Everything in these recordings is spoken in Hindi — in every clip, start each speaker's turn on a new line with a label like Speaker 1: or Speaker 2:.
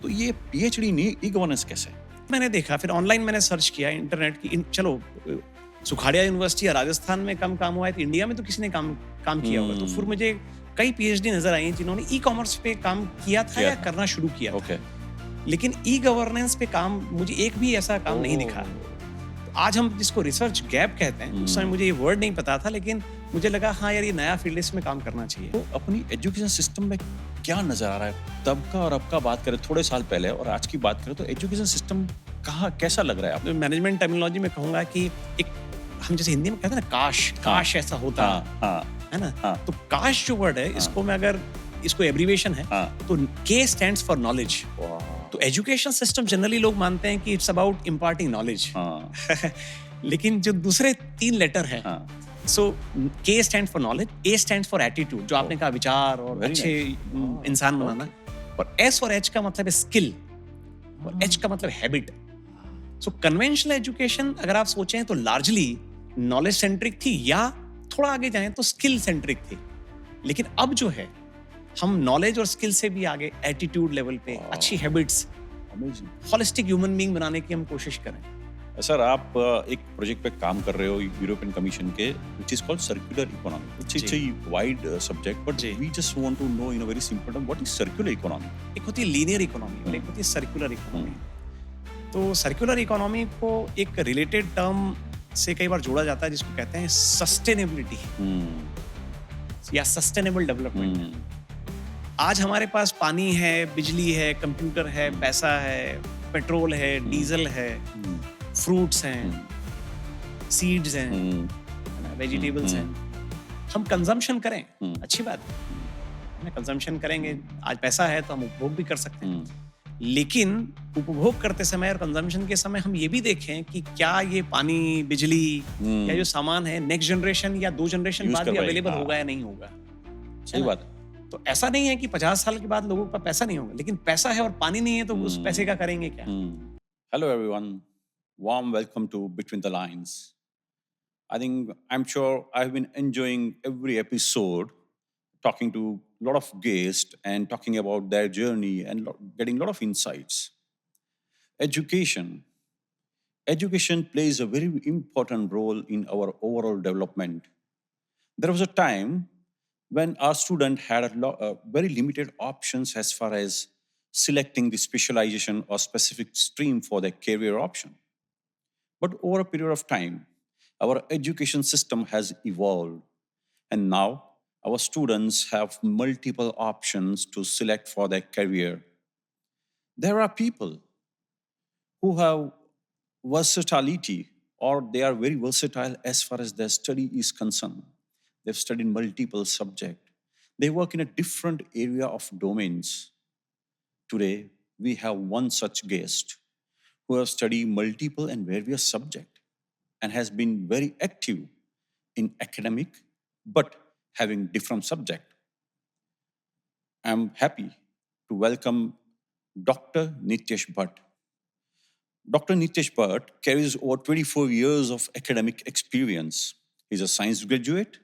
Speaker 1: तो ये पीएचडी नहीं, ई गवर्नेंस कैसे?
Speaker 2: मैंने देखा, फिर ऑनलाइन मैंने सर्च किया इंटरनेट की चलो सुखाड़िया यूनिवर्सिटी या राजस्थान में कम काम हुआ है तो इंडिया में तो किसी ने काम काम किया होगा। तो फिर मुझे कई पीएचडी नजर आई जिन्होंने ई कॉमर्स पे काम किया था या करना शुरू किया था।
Speaker 1: ओके।
Speaker 2: लेकिन ई गवर्नेंस पे काम मुझे एक भी ऐसा काम नहीं दिखा। तो आज हम जिसको रिसर्च गैप कहते हैं, उस समय मुझे ये वर्ड नहीं पता था, लेकिन मुझे लगा हाँ यार ये नया फील्ड, इसमें काम करना चाहिए।
Speaker 1: तो अपनी एजुकेशन सिस्टम में क्या नजर आ रहा है? तब का और अब का बात करें थोड़े साल पहले और आज की बात करें तो एजुकेशन सिस्टम कहाँ कैसा लग रहा है आपको?
Speaker 2: मैनेजमेंट टर्मिनोलॉजी में कहूंगा कि एक हम जैसे हिंदी में कहते हैं ना काश ऐसा होता, है ना? तो काश जो वर्ड है इसको मैं अगर इसको एब्रीविएशन है तो के स्टैंड्स फॉर नॉलेज। तो एजुकेशन सिस्टम जनरली लोग मानते हैं कि इट्स अबाउट इम्पार्टिंग नॉलेज, लेकिन जो दूसरे 3 लेटर हैं, सो के stand for knowledge, A stand for attitude जो आपने कहा विचार और अच्छे इंसान बनाना, और एस और एच का मतलब है स्किल और एच का मतलब हैबिट। सो कन्वेंशनल एजुकेशन अगर आप सोचें तो लार्जली नॉलेज सेंट्रिक थी या थोड़ा आगे जाएं तो स्किल सेंट्रिक थी। लेकिन अब जो है हम नॉलेज और स्किल से भी आगे एटीट्यूड लेवल पे अच्छी हैबिट्स, होलिस्टिक ह्यूमन बीइंग बनाने की हम कोशिश करें।
Speaker 1: सर आप एक प्रोजेक्ट पे काम कर रहे हो यूरोपियन कमीशन के, which is called circular economy. It's a wide subject, but we just want to know in a very simple term what is circular economy.
Speaker 2: एक होती है लीनियर इकोनॉमी और एक होती है सर्कुलर इकोनॉमी। तो सर्कुलर इकोनॉमी को एक रिलेटेड टर्म से कई बार जोड़ा जाता है जिसको कहते हैं सस्टेनेबिलिटी या सस्टेनेबल डेवलपमेंट। आज हमारे पास पानी है, बिजली है, कंप्यूटर है, पैसा है, पेट्रोल है, डीजल है, फ्रूट्स हैं, सीड्स हैं, वेजिटेबल्स हैं। हम कंजम्पशन करें, अच्छी बात है, कंजम्पशन करेंगे। आज पैसा है तो हम उपभोग भी कर सकते हैं, लेकिन उपभोग करते समय और कंजम्पशन के समय हम ये भी देखें कि क्या ये पानी, बिजली या जो सामान है नेक्स्ट जनरेशन या 2 जनरेशन बाद भी अवेलेबल होगा या नहीं होगा।
Speaker 1: सही बात है।
Speaker 2: तो ऐसा नहीं है कि 50 साल के बाद लोगों का पैसा नहीं होगा, लेकिन पैसा है और पानी नहीं है तो उस पैसे का करेंगे क्या?
Speaker 1: Hello everyone, warm welcome to Between the Lines. I'm sure I've been enjoying every episode, talking to a lot of guests and talking about their journey and getting a lot of insights. Education. Education plays a very important role in our overall development. There was a time when our student had very limited options as far as selecting the specialization or specific stream for their career option. But over a period of time, our education system has evolved, and now our students have multiple options to select for their career. There are people who have versatility, or they are very versatile as far as their study is concerned. They've studied multiple subjects. They work in a different area of domains. Today, we have one such guest who have studied multiple and various subjects and has been very active in academic, but having different subject. I'm happy to welcome Dr. Nitesh Bhatt. Dr. Nitesh Bhatt carries over 24 years of academic experience. He's a science graduate,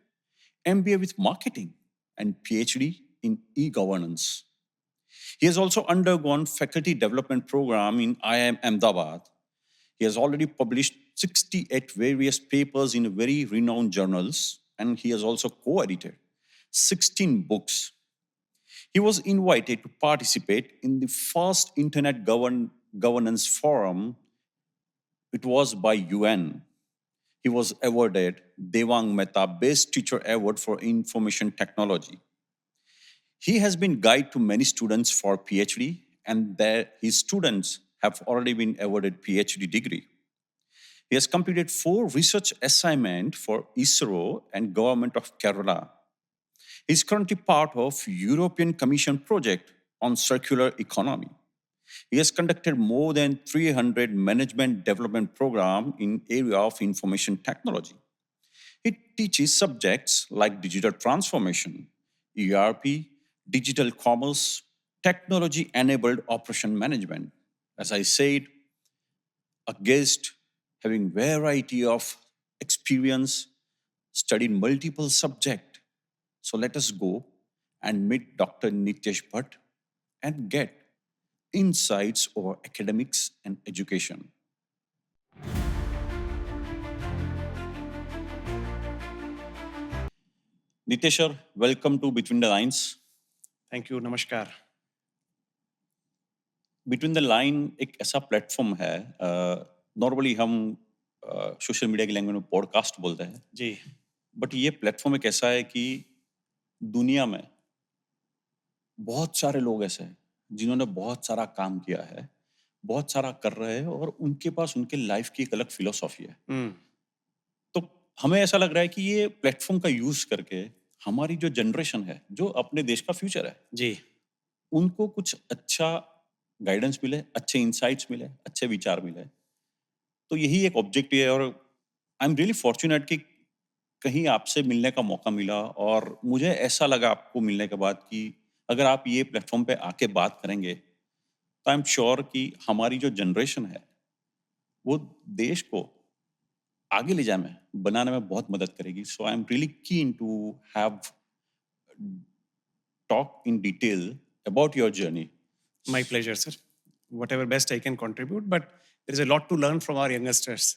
Speaker 1: MBA with marketing, and PhD in e-governance. He has also undergone faculty development program in IIM Ahmedabad. He has already published 68 various papers in very renowned journals, and he has also co-edited 16 books. He was invited to participate in the first Internet Governance Forum. It was by UN. He was awarded Devang Mehta Best Teacher Award for Information Technology. He has been guide to many students for PhD, and his students have already been awarded PhD degree. He has completed 4 research assignments for ISRO and Government of Kerala. He is currently part of European Commission project on circular economy. He has conducted more than 300 management development programs in area of information technology. He teaches subjects like digital transformation, ERP, digital commerce, technology-enabled operation management. As I said, a guest having variety of experience, studied multiple subjects. So let us go and meet Dr. Nitesh Bhatt and get insights over academics and education. Nitesh sir, welcome to Between the Lines.
Speaker 2: Thank you, नमस्कार.
Speaker 1: बिटवीन द लाइन एक ऐसा प्लेटफॉर्म है, नॉर्मली हम सोशल मीडिया की लैंग्वेज में पॉडकास्ट बोलते हैं,
Speaker 2: जी.
Speaker 1: बट ये प्लेटफॉर्म एक ऐसा है कि दुनिया में बहुत सारे लोग ऐसे हैं जिन्होंने बहुत सारा काम किया है, बहुत सारा कर रहे हैं और उनके पास उनके लाइफ की एक अलग फिलोसॉफी है. तो हमें ऐसा लग रहा है कि ये प्लेटफॉर्म का यूज करके हमारी जो जनरेशन है, जो अपने देश का फ्यूचर है,
Speaker 2: जी.
Speaker 1: उनको कुछ अच्छा गाइडेंस मिले, अच्छे इंसाइट्स मिले, अच्छे विचार मिले. तो यही एक ऑब्जेक्टिव है और आई एम रियली फॉर्चुनेट कि कहीं आपसे मिलने का मौका मिला और मुझे ऐसा लगा आपको मिलने के बाद कि अगर आप ये प्लेटफॉर्म पे आके बात करेंगे तो आई एम श्योर कि हमारी जो जनरेशन है वो देश को आगे ले जाने में, बनाने में बहुत मदद करेगी. So I am really keen to have talk in detail about your journey.
Speaker 2: My pleasure, sir. Whatever best I can contribute, but there is a lot to learn from our youngsters.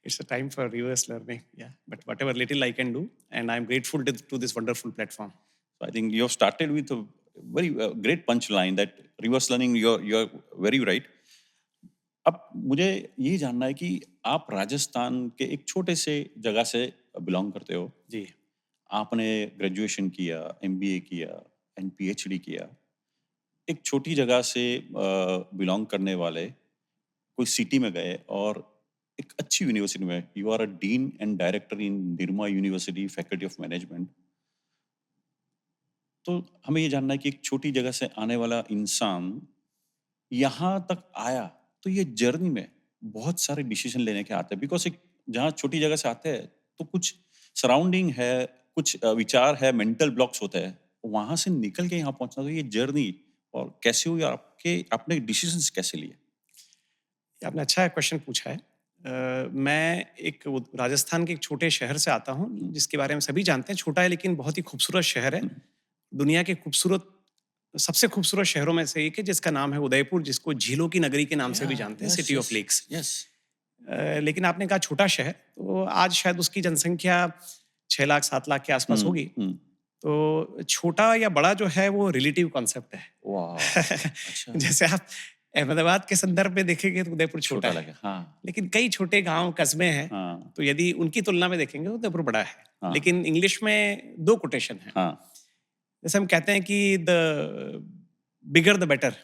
Speaker 2: It's a time for reverse learning, yeah. But whatever little I can do, and I'm grateful to this wonderful platform.
Speaker 1: So I think you have started with a very great punchline that reverse learning. You're very right. अब मुझे ये जानना है कि आप राजस्थान के एक छोटे से जगह से बिलोंग करते हो.
Speaker 2: जी.
Speaker 1: आपने ग्रेजुएशन किया, MBA किया एंड PhD किया. एक छोटी जगह से बिलोंग करने वाले कोई सिटी में गए और एक अच्छी यूनिवर्सिटी में, you are a dean and director in Nirma university faculty of management. तो हमें ये जानना है कि एक छोटी जगह से आने वाला इंसान यहाँ तक आया तो ये जर्नी में बहुत सारे डिसीजन लेने के आते हैं. बिकॉज एक जहाँ छोटी जगह से आते हैं तो कुछ सराउंडिंग है, कुछ विचार है, मेंटल ब्लॉक्स होते हैं. वहां से निकल के यहाँ पहुंचना, तो ये जर्नी और कैसे हुई, आपने डिसीजंस कैसे लिए?
Speaker 2: आपने अच्छा क्वेश्चन पूछा है. मैं एक राजस्थान के एक छोटे शहर से आता हूँ जिसके बारे में सभी जानते हैं. छोटा है लेकिन बहुत ही खूबसूरत शहर है. दुनिया के सबसे खूबसूरत शहरों में से एक है जिसका नाम है उदयपुर, जिसको झीलों की नगरी के नाम से भी जानते हैं, सिटी ऑफ लेक्स. लेकिन आपने कहा छोटा शहर, तो आज शायद उसकी जनसंख्या 6 लाख 7 लाख के आसपास होगी. तो छोटा या बड़ा जो है वो रिलेटिव कॉन्सेप्ट है.
Speaker 1: अच्छा.
Speaker 2: जैसे आप अहमदाबाद के संदर्भ में देखेंगे तो उदयपुर छोटा है.
Speaker 1: हाँ.
Speaker 2: लेकिन कई छोटे गांव कस्बे हैं.
Speaker 1: हाँ.
Speaker 2: तो यदि उनकी तुलना में देखेंगे तो उदयपुर बड़ा है.
Speaker 1: हाँ.
Speaker 2: लेकिन इंग्लिश में 2 कोटेशन है.
Speaker 1: हाँ.
Speaker 2: जैसे हम कहते हैं कि द बिगर द बेटर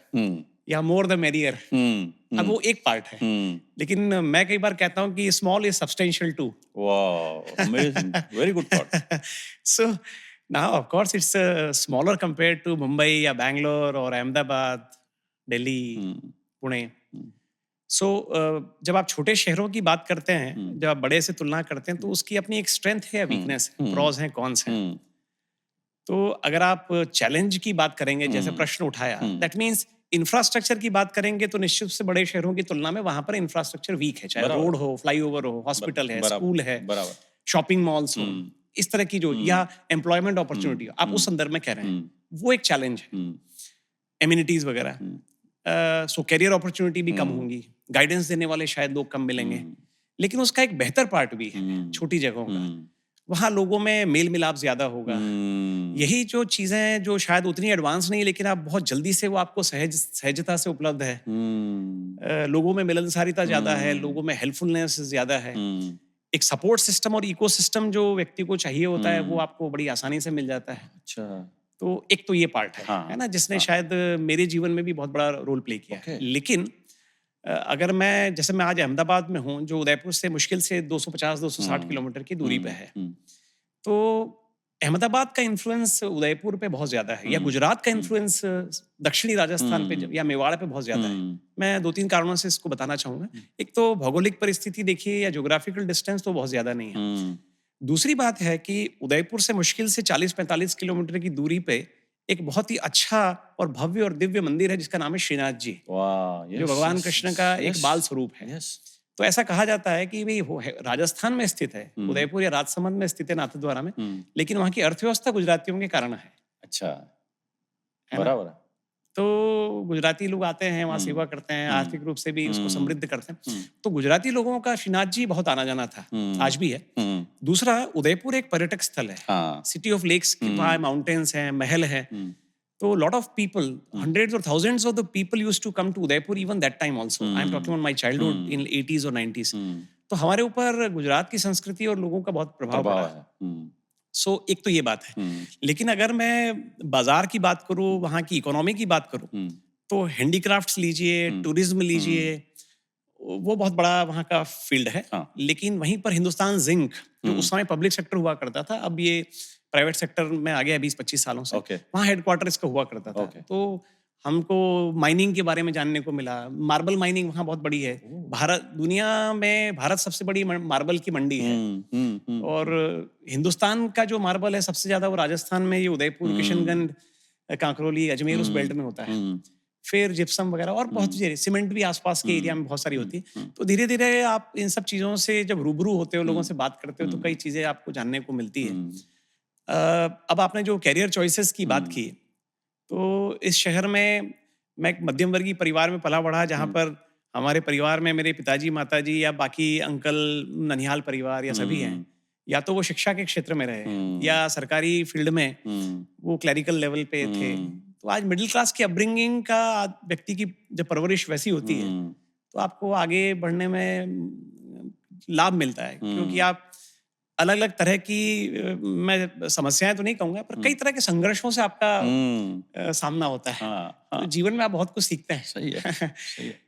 Speaker 2: या मोर द मेरियर. अब वो एक पार्ट है. लेकिन मैं कई बार कहता हूँ कि स्मॉल इज सब्सटेंशियल टू.
Speaker 1: वाह, amazing, very good thought.
Speaker 2: So now of course it's smaller compared to Mumbai या Bangalore और अहमदाबाद, दिल्ली, पुणे. सो जब आप छोटे शहरों की बात करते हैं, जब आप बड़े से तुलना करते हैं, तो उसकी अपनी एक स्ट्रेंथ है या वीकनेस है, प्रॉज हैं, कॉन्स हैं. तो अगर आप चैलेंज की बात करेंगे, जैसे प्रश्न उठाया, दैट मीन्स इंफ्रास्ट्रक्चर की बात करेंगे तो निश्चित से बड़े शहरों की तुलना में वहां पर इंफ्रास्ट्रक्चर वीक है. चाहे रोड हो, फ्लाईओवर हो, हॉस्पिटल है, स्कूल है, शॉपिंग मॉल्स हो, इस तरह की जो, या एम्प्लॉयमेंट अपॉर्चुनिटी, आप उस संदर्भ में कह रहे हैं, वो एक चैलेंज है. एमिनिटीज वगैरह. सो कैरियर अपॉर्चुनिटी भी कम होंगी, गाइडेंस देने वाले शायद लोग कम मिलेंगे. लेकिन उसका एक बेहतर पार्ट भी है छोटी जगहों का. वहाँ लोगों में मेल मिलाप ज्यादा होगा. यही जो चीजें जो शायद उतनी एडवांस नहीं, लेकिन आप बहुत जल्दी से वो आपको सहजता से उपलब्ध है. लोगों में मिलनसारिता ज्यादा है, लोगों में हेल्पफुलनेस ज्यादा है. एक सपोर्ट सिस्टम और इकोसिस्टम जो व्यक्ति को चाहिए होता है वो आपको बड़ी आसानी से मिल जाता है.
Speaker 1: अच्छा.
Speaker 2: तो एक तो ये पार्ट है ना, जिसने शायद मेरे जीवन में भी बहुत बड़ा रोल प्ले किया है. लेकिन अगर मैं, जैसे मैं आज अहमदाबाद में हूँ, जो उदयपुर से मुश्किल से 250-260 किलोमीटर की दूरी पे है, तो अहमदाबाद का इन्फ्लुएंस उदयपुर पे बहुत ज्यादा है, या गुजरात का इन्फ्लुएंस दक्षिणी राजस्थान पे या मेवाड़ पे बहुत ज्यादा है. मैं 2-3 कारणों से इसको बताना चाहूंगा. एक तो भौगोलिक परिस्थिति देखिए, या ज्योग्राफिकल डिस्टेंस तो बहुत ज्यादा नहीं है. दूसरी बात है कि उदयपुर से मुश्किल से 40-45 किलोमीटर की दूरी पे एक बहुत ही अच्छा और भव्य और दिव्य मंदिर है जिसका नाम है श्रीनाथ जी, जो भगवान कृष्ण का एक बाल स्वरूप है. तो ऐसा कहा जाता है कि भाई वो राजस्थान में स्थित है, उदयपुर या राजसमंद में स्थित है, नाथद्वारा में, लेकिन वहाँ की अर्थव्यवस्था गुजरातियों के कारण है.
Speaker 1: अच्छा, बराबर.
Speaker 2: तो गुजराती लोग आते हैं वहाँ, सेवा करते हैं, आर्थिक रूप से भी उसको समृद्ध करते हैं। तो गुजराती लोगों का श्रीनाथ जी बहुत आना जाना था, आज भी है। दूसरा, उदयपुर एक पर्यटक स्थल है, सिटी ऑफ लेक्स के वहाँ माउंटेन्स हैं, महल है। तो lot of people, hundreds or thousands of the people used to come to Udaipur even that time also. I am talking about my childhood in 80s or 90s. तो हमारे ऊपर गुजरात की संस्कृति और लोगों का बहुत प्रभाव पड़ा है। सो एक तो ये बात है। लेकिन अगर मैं बाजार की बात करूँ, वहाँ की इकोनॉमी की बात करूँ, तो हैंडीक्राफ्ट्स लीजिए, टूरिज्म लीजिए, वो बहुत बड़ा वहाँ का फील्ड है। लेकिन वहीं पर हिंदुस्तान जिंक, जो उस समय पब्लिक सेक्टर हुआ करता था, अब ये प्राइवेट सेक्टर में आ गया 20-25 सालों से। वहाँ हेडक्वार्टर इसका हुआ करता था। तो हमको माइनिंग के बारे में जानने को मिला। मार्बल माइनिंग वहाँ बहुत बड़ी है। दुनिया में भारत सबसे बड़ी मार्बल की मंडी है। और हिंदुस्तान का जो मार्बल है सबसे ज्यादा वो राजस्थान में, ये उदयपुर, किशनगंज, कांकरोली, अजमेर उस बेल्ट में होता है। फिर जिप्सम वगैरह और बहुत चीजें, सीमेंट भी आसपास के एरिया में बहुत सारी होती है। तो धीरे धीरे आप इन सब चीजों से जब रूबरू होते हो, लोगों से बात करते हो, तो कई चीजें आपको जानने को मिलती है। अब आपने जो कैरियर चॉइसेस की बात की, तो इस शहर में मैं एक मध्यम वर्गीय परिवार में पला बढ़ा, जहाँ पर हमारे परिवार में मेरे पिताजी, माताजी या बाकी अंकल, ननिहाल परिवार या सभी हैं, या तो वो शिक्षा के क्षेत्र में रहे या सरकारी फील्ड में वो क्लरिकल लेवल पे थे। तो आज मिडिल क्लास की अपब्रिंगिंग का व्यक्ति की जब परवरिश वैसी होती है, तो आपको आगे बढ़ने में लाभ मिलता है, क्योंकि आप अलग अलग तरह की, मैं समस्याएं तो नहीं कहूंगा, पर कई तरह के संघर्षों से आपका सामना होता है। तो जीवन में आप बहुत कुछ सीखते हैं।
Speaker 1: सही है, सही है।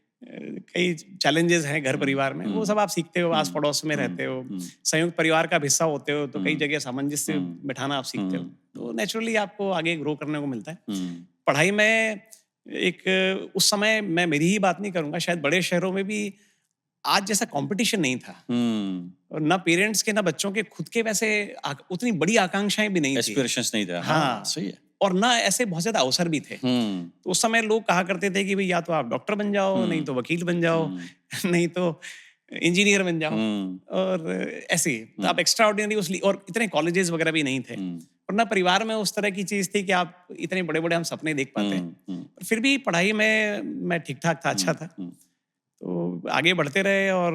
Speaker 2: कई चैलेंजेस हैं घर परिवार में, वो सब आप सीखते हो। आस पड़ोस में रहते हो, संयुक्त परिवार का हिस्सा होते हो, तो कई जगह सामंजस्य बिठाना आप सीखते हो। तो नेचुरली आपको आगे ग्रो करने को मिलता है। पढ़ाई में एक, उस समय मैं मेरी ही बात नहीं करूंगा, शायद बड़े शहरों में भी आज जैसा कंपटीशन नहीं था, और ना पेरेंट्स के ना बच्चों के खुद के वैसे उतनी बड़ी आकांक्षाएं भी नहीं थी,
Speaker 1: एस्पिरेशंस नहीं था।
Speaker 2: हाँ,
Speaker 1: सही है।
Speaker 2: और ना ऐसे बहुत ज्यादा अवसर भी थे। तो उस समय लोग कहा करते थे कि भाई या तो आप डॉक्टर बन जाओ, नहीं तो वकील बन जाओ, नहीं तो इंजीनियर बन जाओ, और ऐसे तो आप एक्स्ट्रा ऑर्डिनरी उसलिए, और इतने कॉलेजेस वगैरह भी नहीं थे, और ना परिवार में उस तरह की चीज थी कि आप इतने बड़े बड़े हम सपने देख पाते हैं। फिर भी पढ़ाई में मैं ठीक ठाक था, अच्छा था। तो आगे बढ़ते रहे, और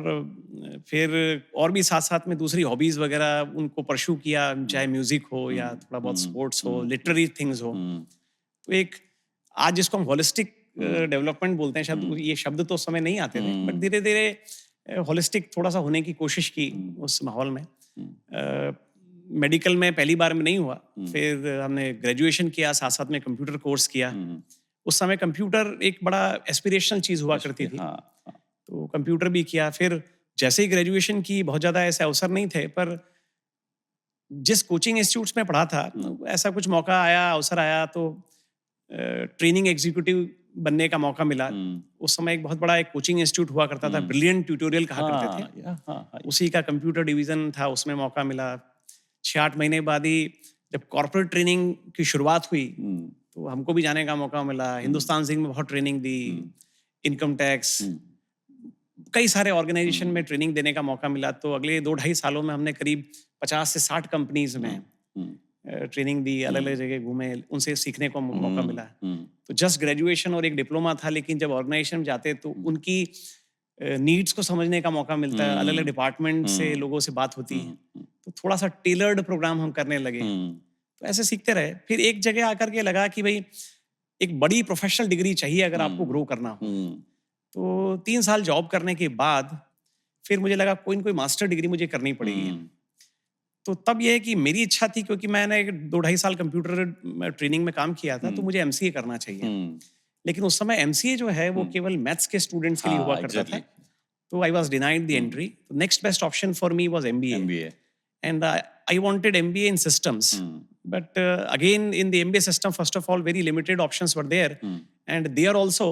Speaker 2: फिर और भी साथ साथ में दूसरी हॉबीज वगैरह उनको परस्यू किया, चाहे म्यूजिक हो या थोड़ा बहुत स्पोर्ट्स हो, लिटरेरी थिंग्स हो। तो एक आज जिसको हम होलिस्टिक डेवलपमेंट बोलते हैं, शायद ये शब्द तो उस समय नहीं आते थे, बट धीरे धीरे होलिस्टिक थोड़ा सा होने की कोशिश की उस माहौल में। मेडिकल में पहली बार में नहीं हुआ, फिर हमने ग्रेजुएशन किया, साथ साथ में कंप्यूटर कोर्स किया। उस समय कंप्यूटर एक बड़ा एस्पिरेशनल चीज हुआ करती थी, तो कंप्यूटर भी किया। फिर जैसे ही ग्रेजुएशन की, बहुत ज्यादा ऐसे अवसर नहीं थे, पर जिस कोचिंग इंस्टीट्यूट्स में पढ़ा था, ऐसा कुछ मौका आया, अवसर आया, तो ट्रेनिंग एग्जीक्यूटिव बनने का मौका मिला। उस समय एक बहुत बड़ा एक कोचिंग इंस्टीट्यूट हुआ करता था, ब्रिलियंट ट्यूटोरियल कहा करते थे, उसी का कंप्यूटर डिवीजन था, उसमें मौका मिला। 6-8 महीने बाद ही जब कॉर्पोरेट ट्रेनिंग की शुरुआत हुई, तो हमको भी जाने का मौका मिला। हिंदुस्तान जिंक में बहुत ट्रेनिंग दी, इनकम टैक्स, कई सारे ऑर्गेनाइजेशन में ट्रेनिंग देने का मौका मिला। तो अगले 2-2.5 सालों में हमने करीब 50 से 60 कंपनीज में ट्रेनिंग दी, अलग अलग जगह घूमे, उनसे सीखने को मौका मिला। तो जस्ट ग्रेजुएशन और एक डिप्लोमा था, लेकिन जब ऑर्गेनाइजेशन में जाते तो उनकी नीड्स को समझने का मौका मिलता है, अलग अलग डिपार्टमेंट से लोगों से बात होती है, तो थोड़ा सा टेलर्ड प्रोग्राम हम करने लगे। तो ऐसे सीखते रहे। फिर एक जगह आकर के लगा कि भाई एक बड़ी प्रोफेशनल डिग्री चाहिए अगर आपको ग्रो करना हो। तो 3 साल जॉब करने के बाद फिर मुझे लगा कोई ना कोई मास्टर डिग्री मुझे करनी पड़ेगी। तो तब यह है कि मेरी इच्छा थी, क्योंकि मैंने 2-2.5 साल कंप्यूटर ट्रेनिंग में काम किया था, तो मुझे एमसीए करना चाहिए। लेकिन उस समय एमसीए जो है वो केवल मैथ्स के स्टूडेंट्स के लिए हुआ करता था, तो I was denied the entry. तो next best option for me was MBA, and I wanted MBA in systems, but again in the MBA system, first of all, very limited options were there, and there also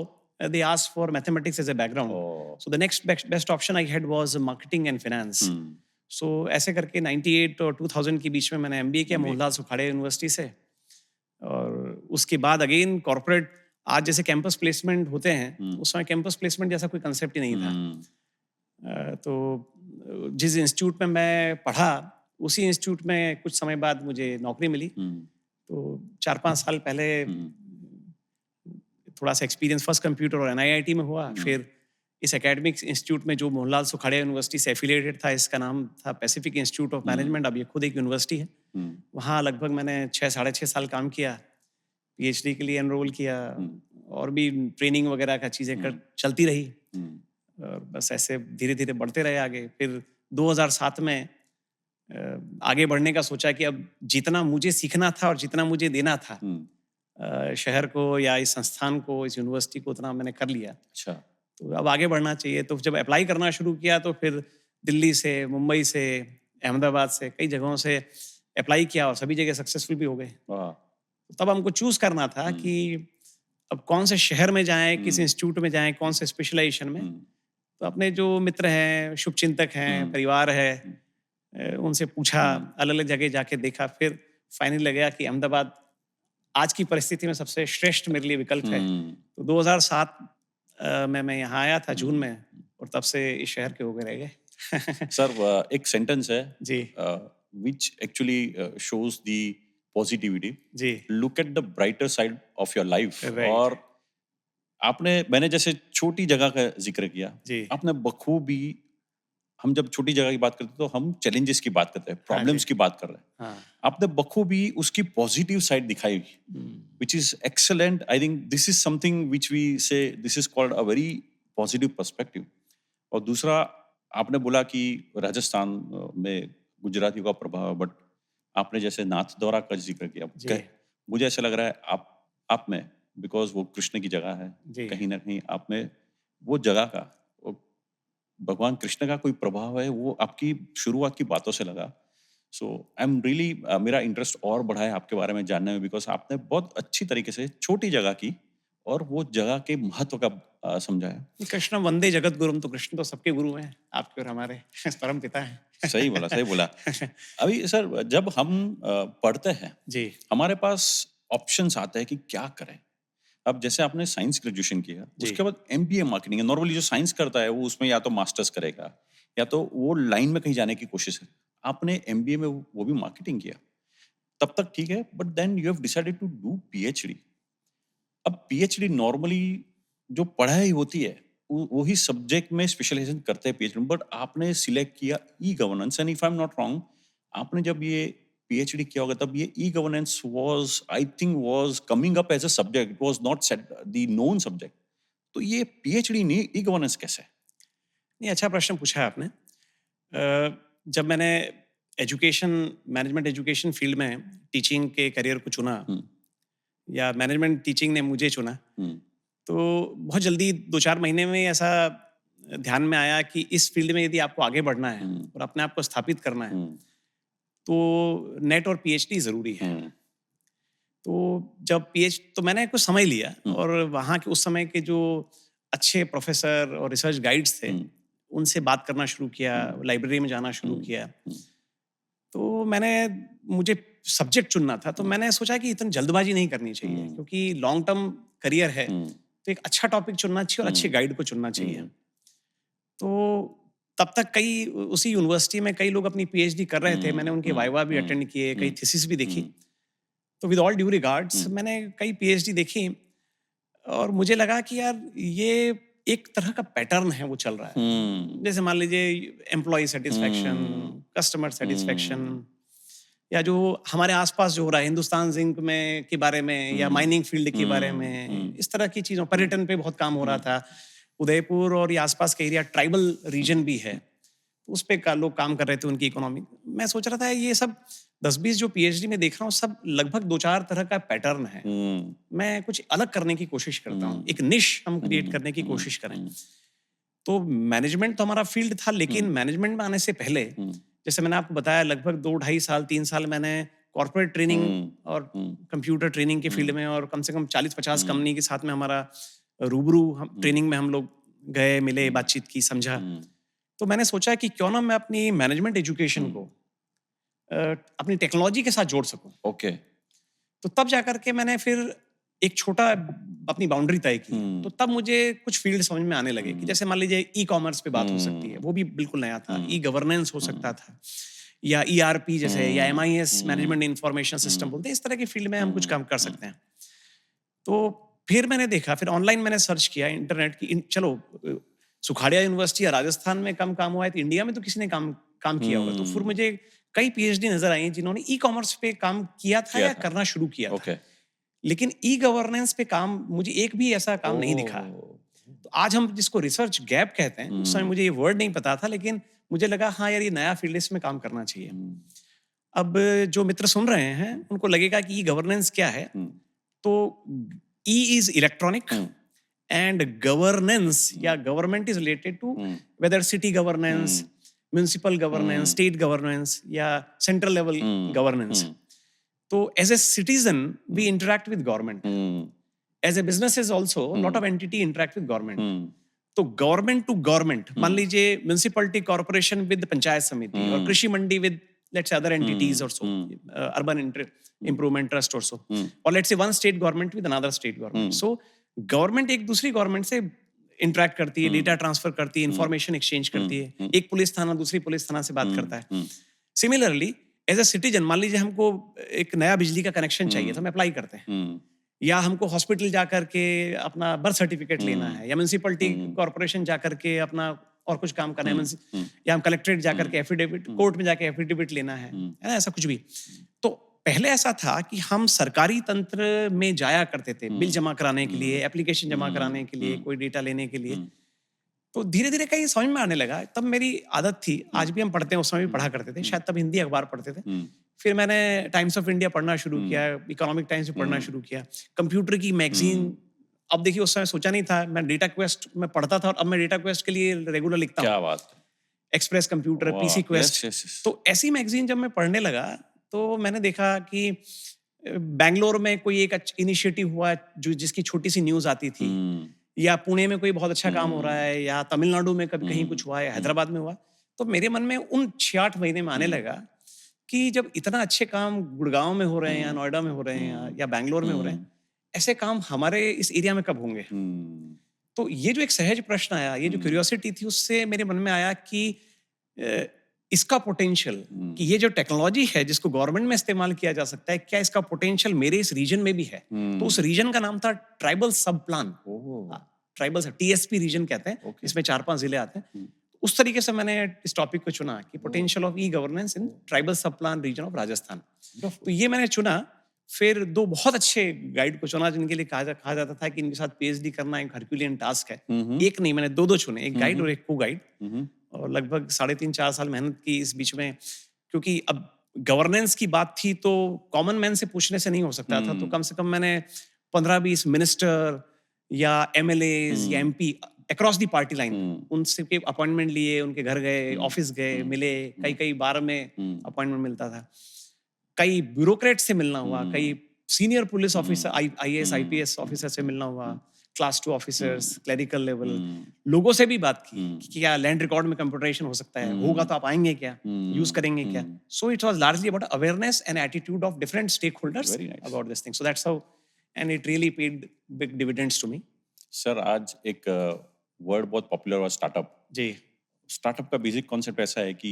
Speaker 2: they asked for mathematics as a background. So the next best option I had was marketing and finance. So ऐसे करके 98 और 2000 के बीच में मैंने MBA किया मोहनलाल सुखाड़े यूनिवर्सिटी से। और उसके बाद अगेन कॉर्पोरेट, आज जैसे कैंपस प्लेसमेंट होते हैं, उस समय कैंपस प्लेसमेंट जैसा कोई कंसेप्ट ही नहीं था। तो जिस इंस्टीट्यूट में मैं पढ़ा, उसी इंस्टीट्यूट में कुछ समय बाद मुझे नौकरी मिली। तो 4-5 साल पहले थोड़ा सा एक्सपीरियंस फर्स्ट कंप्यूटर और NIIT में हुआ, फिर इस एकेडमिक इंस्टीट्यूट में जो मोहनलाल सुखाड़िया यूनिवर्सिटी से एफिलिएटेड था, इसका नाम था पैसिफिक इंस्टीट्यूट ऑफ मैनेजमेंट, अब ये खुद एक यूनिवर्सिटी है। वहाँ लगभग मैंने 6-6.5 साल काम किया, PhD के लिए एनरोल किया, और भी ट्रेनिंग वगैरह का चीज़ें चलती रही, और बस ऐसे धीरे धीरे बढ़ते रहे आगे। फिर 2007 में आगे बढ़ने का सोचा कि अब जितना मुझे सीखना था और जितना मुझे देना था शहर को या इस संस्थान को, इस यूनिवर्सिटी को, उतना मैंने कर लिया।
Speaker 1: अच्छा,
Speaker 2: तो अब आगे बढ़ना चाहिए। तो जब अप्लाई करना शुरू किया तो फिर दिल्ली से, मुंबई से, अहमदाबाद से, कई जगहों से अप्लाई किया और सभी जगह सक्सेसफुल भी हो गए। तो तब हमको चूज करना था कि अब कौन से शहर में जाएं, किस इंस्टीट्यूट में जाएं, कौन से स्पेशलाइजेशन में। तो अपने जो मित्र हैं, शुभचिंतक हैं, परिवार है, उनसे पूछा, अलग अलग जगह जाके देखा, फिर फाइनली लगा कि अहमदाबाद आज की परिस्थिति में सबसे श्रेष्ठ मेरे लिए विकल्प है। तो 2007 में मैं यहाँ आया था जून में, और तब से इस शहर के होके रह गए।
Speaker 1: सर, एक सेंटेंस है
Speaker 2: जी,
Speaker 1: which actually shows the positivity.
Speaker 2: Ji,
Speaker 1: Look at the brighter side of your life.
Speaker 2: Right.
Speaker 1: और मैंने जैसे छोटी जगह का जिक्र किया,
Speaker 2: जी,
Speaker 1: आपने बखूबी, हम जब छोटी जगह की बात करते हैं तो हम चैलेंजेस की बात करते हैं, प्रॉब्लम्स की बात कर रहे हैं।
Speaker 2: हाँ,
Speaker 1: आपने बखूबी उसकी पॉजिटिव साइड दिखाई, which is excellent. I think this is something which we say this is called a very positive perspective. और दूसरा, आपने बोला कि राजस्थान में गुजरातियों का प्रभाव, बट आपने जैसे नाथ द्वारा का जिक्र किया, मुझे ऐसा लग रहा है आप में, बिकॉज वो कृष्ण की जगह है, कहीं ना कहीं आप में वो जगह का, भगवान कृष्ण का कोई प्रभाव है, वो आपकी शुरुआत की बातों से लगा। सो आई एम रियली, मेरा इंटरेस्ट और बढ़ा है आपके बारे में जानने में, बिकॉज आपने बहुत अच्छी तरीके से छोटी जगह की और वो जगह के महत्व का समझाया।
Speaker 2: कृष्ण वंदे जगत गुरुम, तो कृष्ण तो सबके गुरु हैं, आपके और हमारे परम पिता हैं।
Speaker 1: सही बोला, सही बोला। अभी सर, जब हम पढ़ते हैं
Speaker 2: जी,
Speaker 1: हमारे पास ऑप्शंस आते हैं कि क्या करें। अब जैसे आपने साइंस ग्रेजुएशन किया, उसके बाद MBA मार्केटिंग है। नॉर्मली जो साइंस करता है वो उसमें या तो मास्टर्स करेगा या तो वो लाइन में कहीं जाने की कोशिश है। आपने MBA में वो भी मार्केटिंग किया, तब तक ठीक है, but then you have decided to do PhD। अब PhD नॉर्मली जो पढ़ाई होती है वही सब्जेक्ट में स्पेशलाइजेशन करते हैं PhD, बट आपने सिलेक्ट किया e governance, and if I am not wrong, आपने जब ये PhD किया होगा तब ये e governance was, I think, was coming up as a subject, it was not set the known subject. तो ये PhD नहीं, E-गवर्नेंस कैसे?
Speaker 2: नहीं, अच्छा प्रश्न पूछा है आपने। जब मैंने मैनेजमेंट एजुकेशन फील्ड में टीचिंग के करियर को चुना, या मैनेजमेंट टीचिंग ने मुझे चुना, तो बहुत जल्दी 2-4 महीने में ऐसा ध्यान में आया कि इस फील्ड में यदि आपको आगे बढ़ना है और अपने आप को स्थापित करना है, तो नेट और PhD ज़रूरी है। तो जब तो मैंने कुछ समझ लिया, और वहाँ के उस समय के जो अच्छे प्रोफेसर और रिसर्च गाइड्स थे, उनसे बात करना शुरू किया, लाइब्रेरी में जाना शुरू किया। तो मुझे सब्जेक्ट चुनना था, तो मैंने सोचा कि इतनी जल्दबाजी नहीं करनी चाहिए, क्योंकि लॉन्ग टर्म करियर है, तो एक अच्छा टॉपिक चुनना चाहिए और अच्छे गाइड को चुनना चाहिए। तो तब तक उसी यूनिवर्सिटी में कई लोग अपनी PhD कर रहे थे, मैंने उनके वाइवा भी अटेंड किए, कई थीसिस भी देखी। तो विद ऑल ड्यू रिगार्ड्स मैंने कई PhD देखी, और मुझे लगा कि यार ये एक तरह का पैटर्न है वो चल रहा है। जैसे मान लीजिए एम्प्लॉय सेटिस्फेक्शन, कस्टमर सेटिस्फेक्शन, या जो हमारे आसपास जो हो रहा है हिंदुस्तान जिंक में के बारे में, या माइनिंग फील्ड के बारे में, इस तरह की चीज़ों, पर्यटन पे बहुत काम हो रहा था। उदयपुर और ये आसपास का एरिया ट्राइबल रीजन भी है, उस पे लोग काम कर रहे थे, उनकी इकोनॉमी। मैं सोच रहा था ये सब 10-20 जो PhD में देख रहा हूँ, सब लगभग 2-4 तरह का पैटर्न है। मैं कुछ अलग करने की कोशिश करता हूँ, एक निश हम क्रिएट करने की कोशिश करें। तो मैनेजमेंट तो हमारा फील्ड था, लेकिन मैनेजमेंट में आने से पहले, जैसे मैंने आपको बताया, लगभग 2-2.5 साल 3 साल मैंने कॉर्पोरेट ट्रेनिंग और कंप्यूटर ट्रेनिंग के फील्ड में, और कम से कम 40-50 कंपनी के साथ में हमारा रूबरू ट्रेनिंग में हम लोग गए, मिले, बातचीत की, समझा। तो मैंने सोचा कि क्यों ना मैं अपनी मैनेजमेंट एजुकेशन को अपनी टेक्नोलॉजी के साथ जोड़ सकूं।
Speaker 1: ओके।
Speaker 2: तो तब जाकर के मैंने फिर एक छोटा अपनी बाउंड्री तय की। तो तब मुझे कुछ फील्ड समझ में आने लगे कि जैसे मान लीजिए E-कॉमर्स पे बात हो सकती है, वो भी बिल्कुल नया था। E-गवर्नेंस हो सकता था, या ERP जैसे, या MIS, मैनेजमेंट इंफॉर्मेशन सिस्टम बोलते हैं, इस तरह की फील्ड में हम कुछ काम कर सकते हैं। तो फिर मैंने देखा, फिर ऑनलाइन मैंने सर्च किया इंटरनेट की, चलो सुखाड़िया यूनिवर्सिटी या राजस्थान में कम काम हुआ है तो इंडिया में तो किसी ने काम किया होगा। तो फिर मुझे कई पीएचडी नजर आई जिन्होंने ई कॉमर्स पे काम किया था या करना शुरू किया था, लेकिन ई गवर्नेंस पे काम मुझे एक भी ऐसा काम नहीं दिखा। तो आज हम जिसको रिसर्च गैप कहते हैं, उस समय मुझे ये वर्ड नहीं पता था, लेकिन मुझे लगा हाँ यार ये नया फील्ड, इसमें काम करना चाहिए। अब जो मित्र सुन रहे हैं उनको लगेगा कि ई गवर्नेंस क्या है, तो E is electronic and governance या government is related to whether city governance, municipal governance, state governance या सेंट्रल लेवल गवर्नेंस। तो as a citizen we interact with government, as a businesses also lot of entity interact with government. तो गवर्नमेंट टू गवर्नमेंट, मान लीजिए municipality corporation with panchayat samiti, और कृषि मंडी with let's say other entities or so, urban improvement trust or so, or let's say one state government with another state government. So government एक दूसरी government से interact करती है, data transfer करती है, information exchange करती है, एक पुलिस थाना दूसरी पुलिस थाना से बात करता है। Similarly as a citizen, मान लीजिए हमको एक नया बिजली का कनेक्शन चाहिए तो हम अप्लाई करते हैं, या हमको हॉस्पिटल जा करके अपना बर्थ सर्टिफिकेट लेना है, या म्युनिसिपैलिटी कॉर्पोरेशन जा करके अपना और कुछ काम करना है, या हम कलेक्ट्रेट जाकर के एफिडेविट, कोर्ट में जाके एफिडेविट लेना है ना, ऐसा कुछ भी। तो पहले ऐसा था कि हम सरकारी तंत्र में जाया करते थे बिल जमा कराने के लिए, एप्लीकेशन जमा कराने के लिए, कोई डेटा लेने के लिए। तो धीरे धीरे कहीं समझ में आने लगा। तब मेरी आदत थी, आज भी हम पढ़ते हैं, उस समय भी पढ़ा करते थे, शायद तब हिंदी अखबार पढ़ते थे। फिर मैंने टाइम्स ऑफ इंडिया पढ़ना शुरू किया, इकोनॉमिक टाइम्स भी पढ़ना शुरू किया, कंप्यूटर की मैगजीन। अब देखिए उस समय सोचा नहीं था, मैं डेटा क्वेस्ट में पढ़ता था और अब मैं डेटा क्वेस्ट के लिए रेगुलर लिखता हूँ।
Speaker 1: क्या बात है।
Speaker 2: Express computer, PC quest. तो ऐसी मैगजीन जब मैं पढ़ने लगा तो मैंने देखा कि बैंगलोर में कोई एक इनिशिएटिव हुआ जो जिसकी छोटी सी न्यूज आती थी, या पुणे में कोई बहुत अच्छा काम हो रहा है, या तमिलनाडु में कभी कहीं कुछ हुआ है, हैदराबाद में हुआ। तो मेरे मन में उन 6-8 महीने में आने लगा कि जब इतना अच्छे काम गुड़गांव में हो रहे हैं, या नोएडा में हो रहे हैं, या बैंगलोर में हो रहे हैं, ऐसे काम हमारे इस एरिया में कब होंगे। तो ये जो एक सहज प्रश्न आया, ये जो क्यूरियोसिटी थी, उससे मेरे मन में आया कि इसका पोटेंशियल, कि ये जो टेक्नोलॉजी है जिसको गवर्नमेंट में इस्तेमाल किया जा सकता है, क्या इसका पोटेंशियल मेरे इस रीजन में भी है। तो उस रीजन का नाम था tribal sub plan, tribal TSP reason कहते हैं, इसमें 4-5 जिले आते हैं। उस तरीके से मैंने इस टॉपिक को चुना कि potential of e governance in tribal sub plan region of Rajasthan. तो ये मैंने चुना। फिर 2 बहुत अच्छे गाइड को चुना जिनके लिए कहा जाता था कि इनके साथ पीएचडी करना एक हरक्यूलियन टास्क है। एक नहीं, मैंने 2 चुने, एक गाइड और एक को गाइड, और लगभग 3.5-4 साल मेहनत की इस बीच में, क्योंकि अब गवर्नेंस की बात थी तो कॉमन मैन से पूछने से नहीं हो सकता था। तो कम से कम मैंने 15-20 मिनिस्टर या MLAs या MP across the party line, उनसे के अपॉइंटमेंट लिए, उनके घर गए, ऑफिस गए, मिले, कई बार में अपॉइंटमेंट मिलता था, कई ब्यूरोक्रेट से मिलना हुआ, कई senior police officer, IAS IPS officer से मिलना हुआ, क्लास 2 ऑफिसर्स, क्लरिकल लेवल लोगों से भी बात की कि क्या लैंड रिकॉर्ड में कंप्यूटराइजेशन हो सकता है, होगा तो आप आएंगे क्या, यूज करेंगे क्या। So it was largely about awareness and attitude of different stakeholders about this thing. So that's how, and it really paid big dividends to me.
Speaker 1: Sir, आज एक वर्ड बहुत पॉपुलर हुआ, स्टार्टअप।
Speaker 2: जी।
Speaker 1: स्टार्टअप का बेसिक कॉन्सेप्ट ऐसा है कि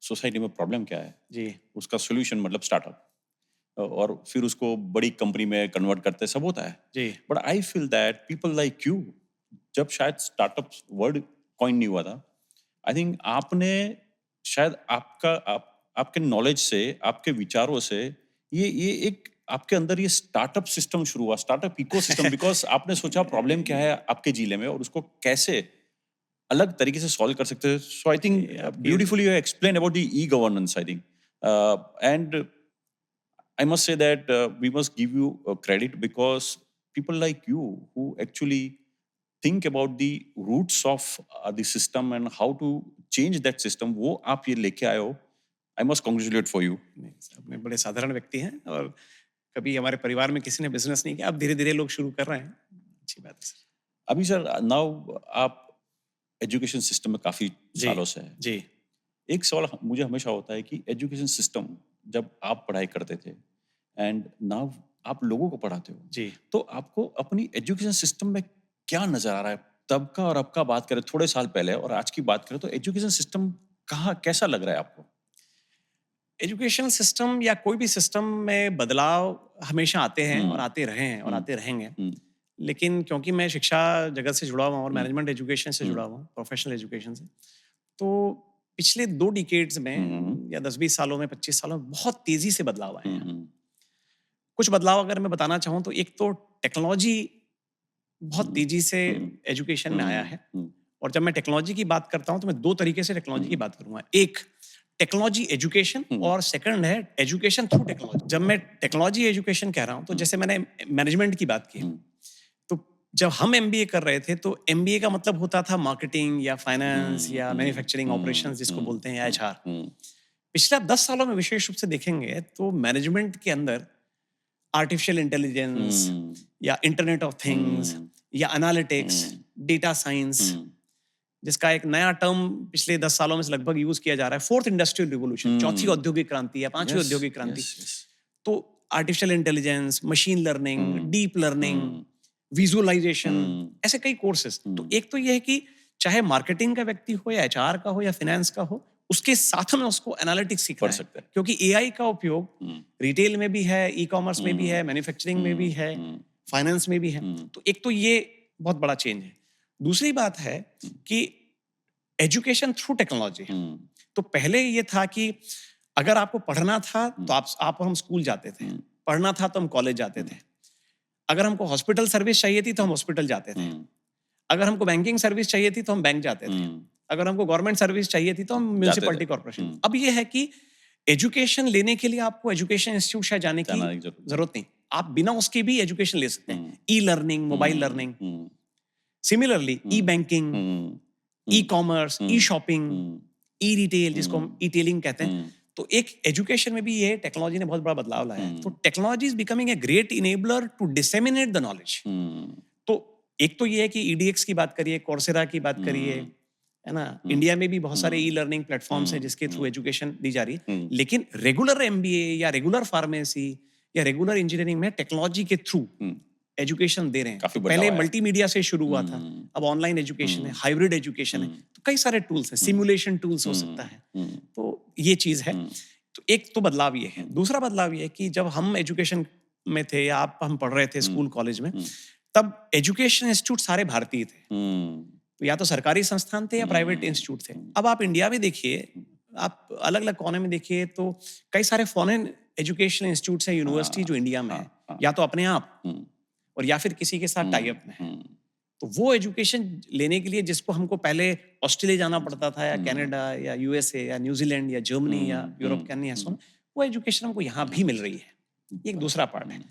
Speaker 1: सोसाइटी में प्रॉब्लम क्या है
Speaker 2: जी,
Speaker 1: उसका सोल्यूशन मतलब स्टार्टअप, और फिर उसको बड़ी कंपनी में कन्वर्ट करते सब होता है
Speaker 2: जी।
Speaker 1: But I feel that people like you, जब शायद स्टार्टअप वर्ड कॉइन नहीं हुआ था, आई थिंक आपने शायद आपके नॉलेज से, आपके विचारों से ये एक आपके अंदर ये स्टार्टअप सिस्टम शुरू हुआ, स्टार्टअप इकोसिस्टम, बिकॉज आपने सोचा प्रॉब्लम क्या है आपके जिले में और उसको कैसे अलग तरीके से सॉल्व कर सकते हैं। So I think beautifully you explain about the e governance, I think, and I must say that we must give you credit because people like you who actually think about the roots of the system and how to change that system, वो आप ये लेके आए हो, I must congratulate for you.
Speaker 2: अपने बड़े साधारण व्यक्ति हैं और कभी हमारे परिवार में किसी ने बिजनेस नहीं किया, अब धीरे धीरे लोग शुरू कर रहे हैं, अच्छी बात है सर।
Speaker 1: अभी सर, नाउ आप एजुकेशन सिस्टम में काफी सालों से हैं।
Speaker 2: जी।
Speaker 1: एक सवाल मुझे हमेशा होता है कि एजुकेशन सिस्टम, जब आप पढ़ाई करते थे एंड नाउ आप लोगों को पढ़ाते हो
Speaker 2: जी,
Speaker 1: तो आपको अपनी एजुकेशन सिस्टम में क्या नजर आ रहा है? तब का और अब का बात करें, थोड़े साल पहले और आज की बात करें, तो एजुकेशन सिस्टम कहाँ कैसा लग रहा है आपको?
Speaker 2: एजुकेशन सिस्टम या कोई भी सिस्टम में बदलाव हमेशा आते हैं और आते रहे हैं और आते रहेंगे, लेकिन क्योंकि मैं शिक्षा जगत से जुड़ा हुआ हूँ और मैनेजमेंट एजुकेशन से जुड़ा हुआ हूँ, प्रोफेशनल एजुकेशन से, तो पिछले 2 डिकेड्स में या 10-20 सालों में, 25 सालों में बहुत तेजी से बदलाव आए हैं। कुछ बदलाव अगर मैं बताना चाहूँ तो एक तो टेक्नोलॉजी बहुत तेजी से एजुकेशन में आया है। और जब मैं टेक्नोलॉजी की बात करता हूँ तो मैं 2 तरीके से टेक्नोलॉजी की बात करूंगा। एक टेक्नोलॉजी एजुकेशन और सेकंड है एजुकेशन थ्रू टेक्नोलॉजी। जब मैं टेक्नोलॉजी एजुकेशन कह रहा हूँ तो जैसे मैंने मैनेजमेंट की बात की, तो जब हम एमबीए कर रहे थे तो एमबीए का मतलब होता था मार्केटिंग या फाइनेंस या मैन्युफैक्चरिंग ऑपरेशंस जिसको बोलते हैं, या एचआर। पिछले 10 सालों में विशेष रूप से देखेंगे तो मैनेजमेंट के अंदर आर्टिफिशियल इंटेलिजेंस या इंटरनेट ऑफ थिंग्स या एनालिटिक्स, डेटा साइंस, जिसका एक नया टर्म पिछले 10 सालों में से लगभग यूज किया जा रहा है, फोर्थ इंडस्ट्रियल रिवोल्यूशन, चौथी औद्योगिक क्रांति या पांचवी औद्योगिक क्रांति। तो artificial intelligence, machine learning, deep learning, visualisation, ऐसे कई कोर्सेज। तो एक तो यह है कि चाहे मार्केटिंग का व्यक्ति हो या एचआर का हो या फाइनेंस का हो, उसके साथ में उसको एनालिटिक्स सीखना है, क्योंकि एआई का उपयोग रिटेल में भी है, ई कॉमर्स में भी है, मैन्युफैक्चरिंग में भी है, फाइनेंस में भी है। तो एक तो ये बहुत बड़ा चेंज है। दूसरी बात है कि एजुकेशन थ्रू टेक्नोलॉजी। तो पहले ये था कि अगर आपको पढ़ना था तो आप हम स्कूल जाते थे, पढ़ना था तो हम कॉलेज जाते थे, अगर हमको हॉस्पिटल सर्विस चाहिए थी तो हम हॉस्पिटल जाते थे, अगर हमको बैंकिंग सर्विस चाहिए थी तो हम बैंक जाते थे, अगर हमको गवर्नमेंट सर्विस चाहिए थी तो हम म्यूनिसिपैलिटी कॉर्पोरेशन। अब ये है कि एजुकेशन लेने के लिए आपको एजुकेशन इंस्टीट्यूट शायद जाने की जरूरत नहीं, आप बिना उसके भी एजुकेशन ले सकते हैं। E learning, mobile learning, similarly e banking, e commerce, e shopping, e retail जिसको हम ई टेलिंग कहते हैं। तो एक एजुकेशन में भी ये टेक्नोलॉजी ने बहुत बड़ा बदलाव लाया है। तो technology is becoming a great enabler to disseminate the knowledge. तो एक तो ये है कि ईडीएक्स की बात करिए, कोर्सेरा की बात करिए, है ना, इंडिया में भी बहुत सारे ई लर्निंग प्लेटफॉर्म्स हैं जिसके थ्रू एजुकेशन दी जा रही है। लेकिन रेगुलर एमबीए या रेगुलर फार्मेसी या रेगुलर इंजीनियरिंग में टेक्नोलॉजी के थ्रू एजुकेशन दे रहे हैं। पहले मल्टीमीडिया से शुरू हुआ था, अब ऑनलाइन एजुकेशन है, हाइब्रिड एजुकेशन है, तो कई सारे टूल्स हैं, सिमुलेशन टूल्स हो सकता है। तो ये चीज है। तो एक तो बदलाव ये है। दूसरा बदलाव ये है कि जब हम एजुकेशन में थे या हम पढ़ रहे थे स्कूल कॉलेज में, तब एजुकेशन इंस्टीट्यूट सारे भारतीय थे। तो या तो सरकारी संस्थान थे या प्राइवेट इंस्टीट्यूट थे। अब आप इंडिया में देखिए, आप अलग अलग कोने में देखिए तो कई सारे फॉरेन एजुकेशन इंस्टीट्यूट है, यूनिवर्सिटी जो इंडिया में है, या तो अपने आप और या फिर किसी के साथ टाई अप में है। तो वो एजुकेशन लेने के लिए जिसको हमको पहले ऑस्ट्रेलिया जाना पड़ता था या कनाडा या यूएसए या न्यूजीलैंड या जर्मनी या यूरोप के अन्य हिस्सों में, वो एजुकेशन हमको यहाँ भी मिल रही है। एक दूसरा पार्ट है।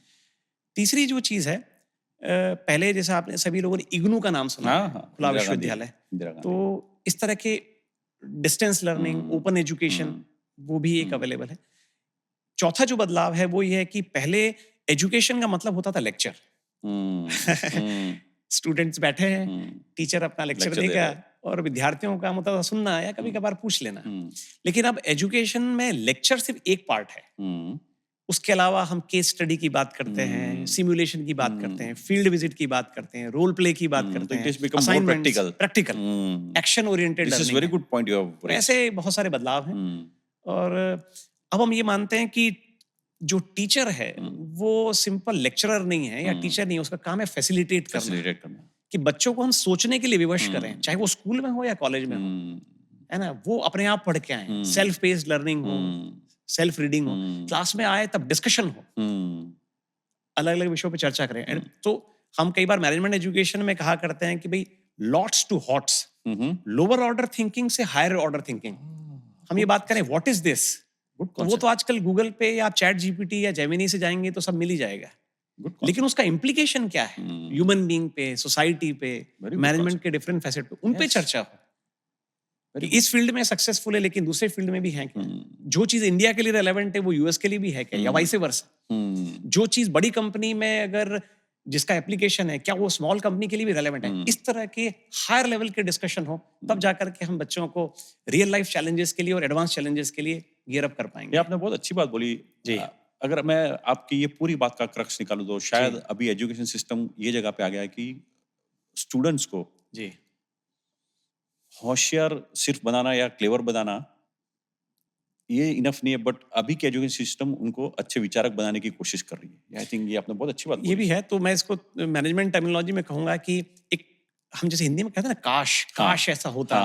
Speaker 2: तीसरी जो चीज है, पहले जैसे आपने सभी लोगों ने इग्नू का नाम सुना, खुला विश्वविद्यालय, तो इस तरह के डिस्टेंस लर्निंग, ओपन एजुकेशन, वो भी एक अवेलेबल है। चौथा जो बदलाव है वो ये है कि पहले एजुकेशन का मतलब होता था लेक्चर। स्टूडेंट्स बैठे हैं, टीचर अपना लेक्चर देगा और विद्यार्थियों का मतलब सुनना या कभी कभार पूछ लेना। लेकिन अब एजुकेशन में लेक्चर सिर्फ एक पार्ट है, उसके अलावा हम केस स्टडी की बात करते हैं, सिमुलेशन की बात करते हैं, फील्ड विजिट की बात करते हैं, रोल प्ले की बात करते हैं, assignments, practical, action oriented learning. Very good point you have. ऐसे बहुत सारे बदलाव हैं। और अब हम ये मानते हैं कि जो टीचर है वो सिंपल लेक्चरर नहीं है या टीचर नहीं है, उसका काम है फैसिलिटेट करना, कि बच्चों को हम सोचने के लिए विवश करें, चाहे वो स्कूल में हो या कॉलेज में हो, है ना, वो अपने आप पढ़ के आए, सेल्फ बेस्ड लर्निंग हो, सेल्फ रीडिंग हो, क्लास में आए तब डिस्कशन हो, अलग अलग विषयों पे चर्चा करें। तो हम कई बार मैनेजमेंट एजुकेशन में कहा करते हैं कि भाई lots to hots, lower order thinking से हायर ऑर्डर थिंकिंग। हम ये बात करें व्हाट इज दिस, तो वो तो आजकल गूगल पे या आप चैट जीपीटी या जेमिनी से जाएंगे तो सब मिल ही जाएगा। लेकिन उसका इम्प्लीकेशन क्या है ह्यूमन बीइंग पे, सोसाइटी पे, मैनेजमेंट के डिफरेंट फैसेट पे, उन पे चर्चा हो कि इस फील्ड में सक्सेसफुल है लेकिन दूसरे फील्ड में भी है क्या, जो चीज इंडिया के लिए रेलेवेंट है वो यूएस के लिए भी है क्या, या वाइस वर्सा, जो चीज बड़ी कंपनी में अगर जिसका एप्लीकेशन है क्या वो स्मॉल कंपनी के लिए भी रेलेवेंट है। इस तरह के हायर लेवल के डिस्कशन हो तब जाकर के हम बच्चों को रियल लाइफ चैलेंजेस के लिए और एडवांस चैलेंजेस के लिए गियर अप कर पाएंगे।
Speaker 1: ये आपने बहुत अच्छी बात बोली जी। अगर मैं आपकी ये पूरी बात का क्रक्स निकालूं तो शायद अभी एजुकेशन सिस्टम ये जगह पे आ गया है कि स्टूडेंट्स को
Speaker 2: जी
Speaker 1: होशियार सिर्फ बनाना या क्लेवर बनाना ये इनफ नहीं है, बट अभी के एजुकेशन सिस्टम उनको अच्छे विचारक बनाने की कोशिश कर रही है। आई थिंक ये आपने बहुत अच्छी बात
Speaker 2: ये
Speaker 1: बोली।
Speaker 2: भी है, तो मैं इसको मैनेजमेंट टर्मिनोलॉजी में कहूँगा कि एक हम जैसे हिंदी में कहते हैं ना काश, काश ऐसा होता,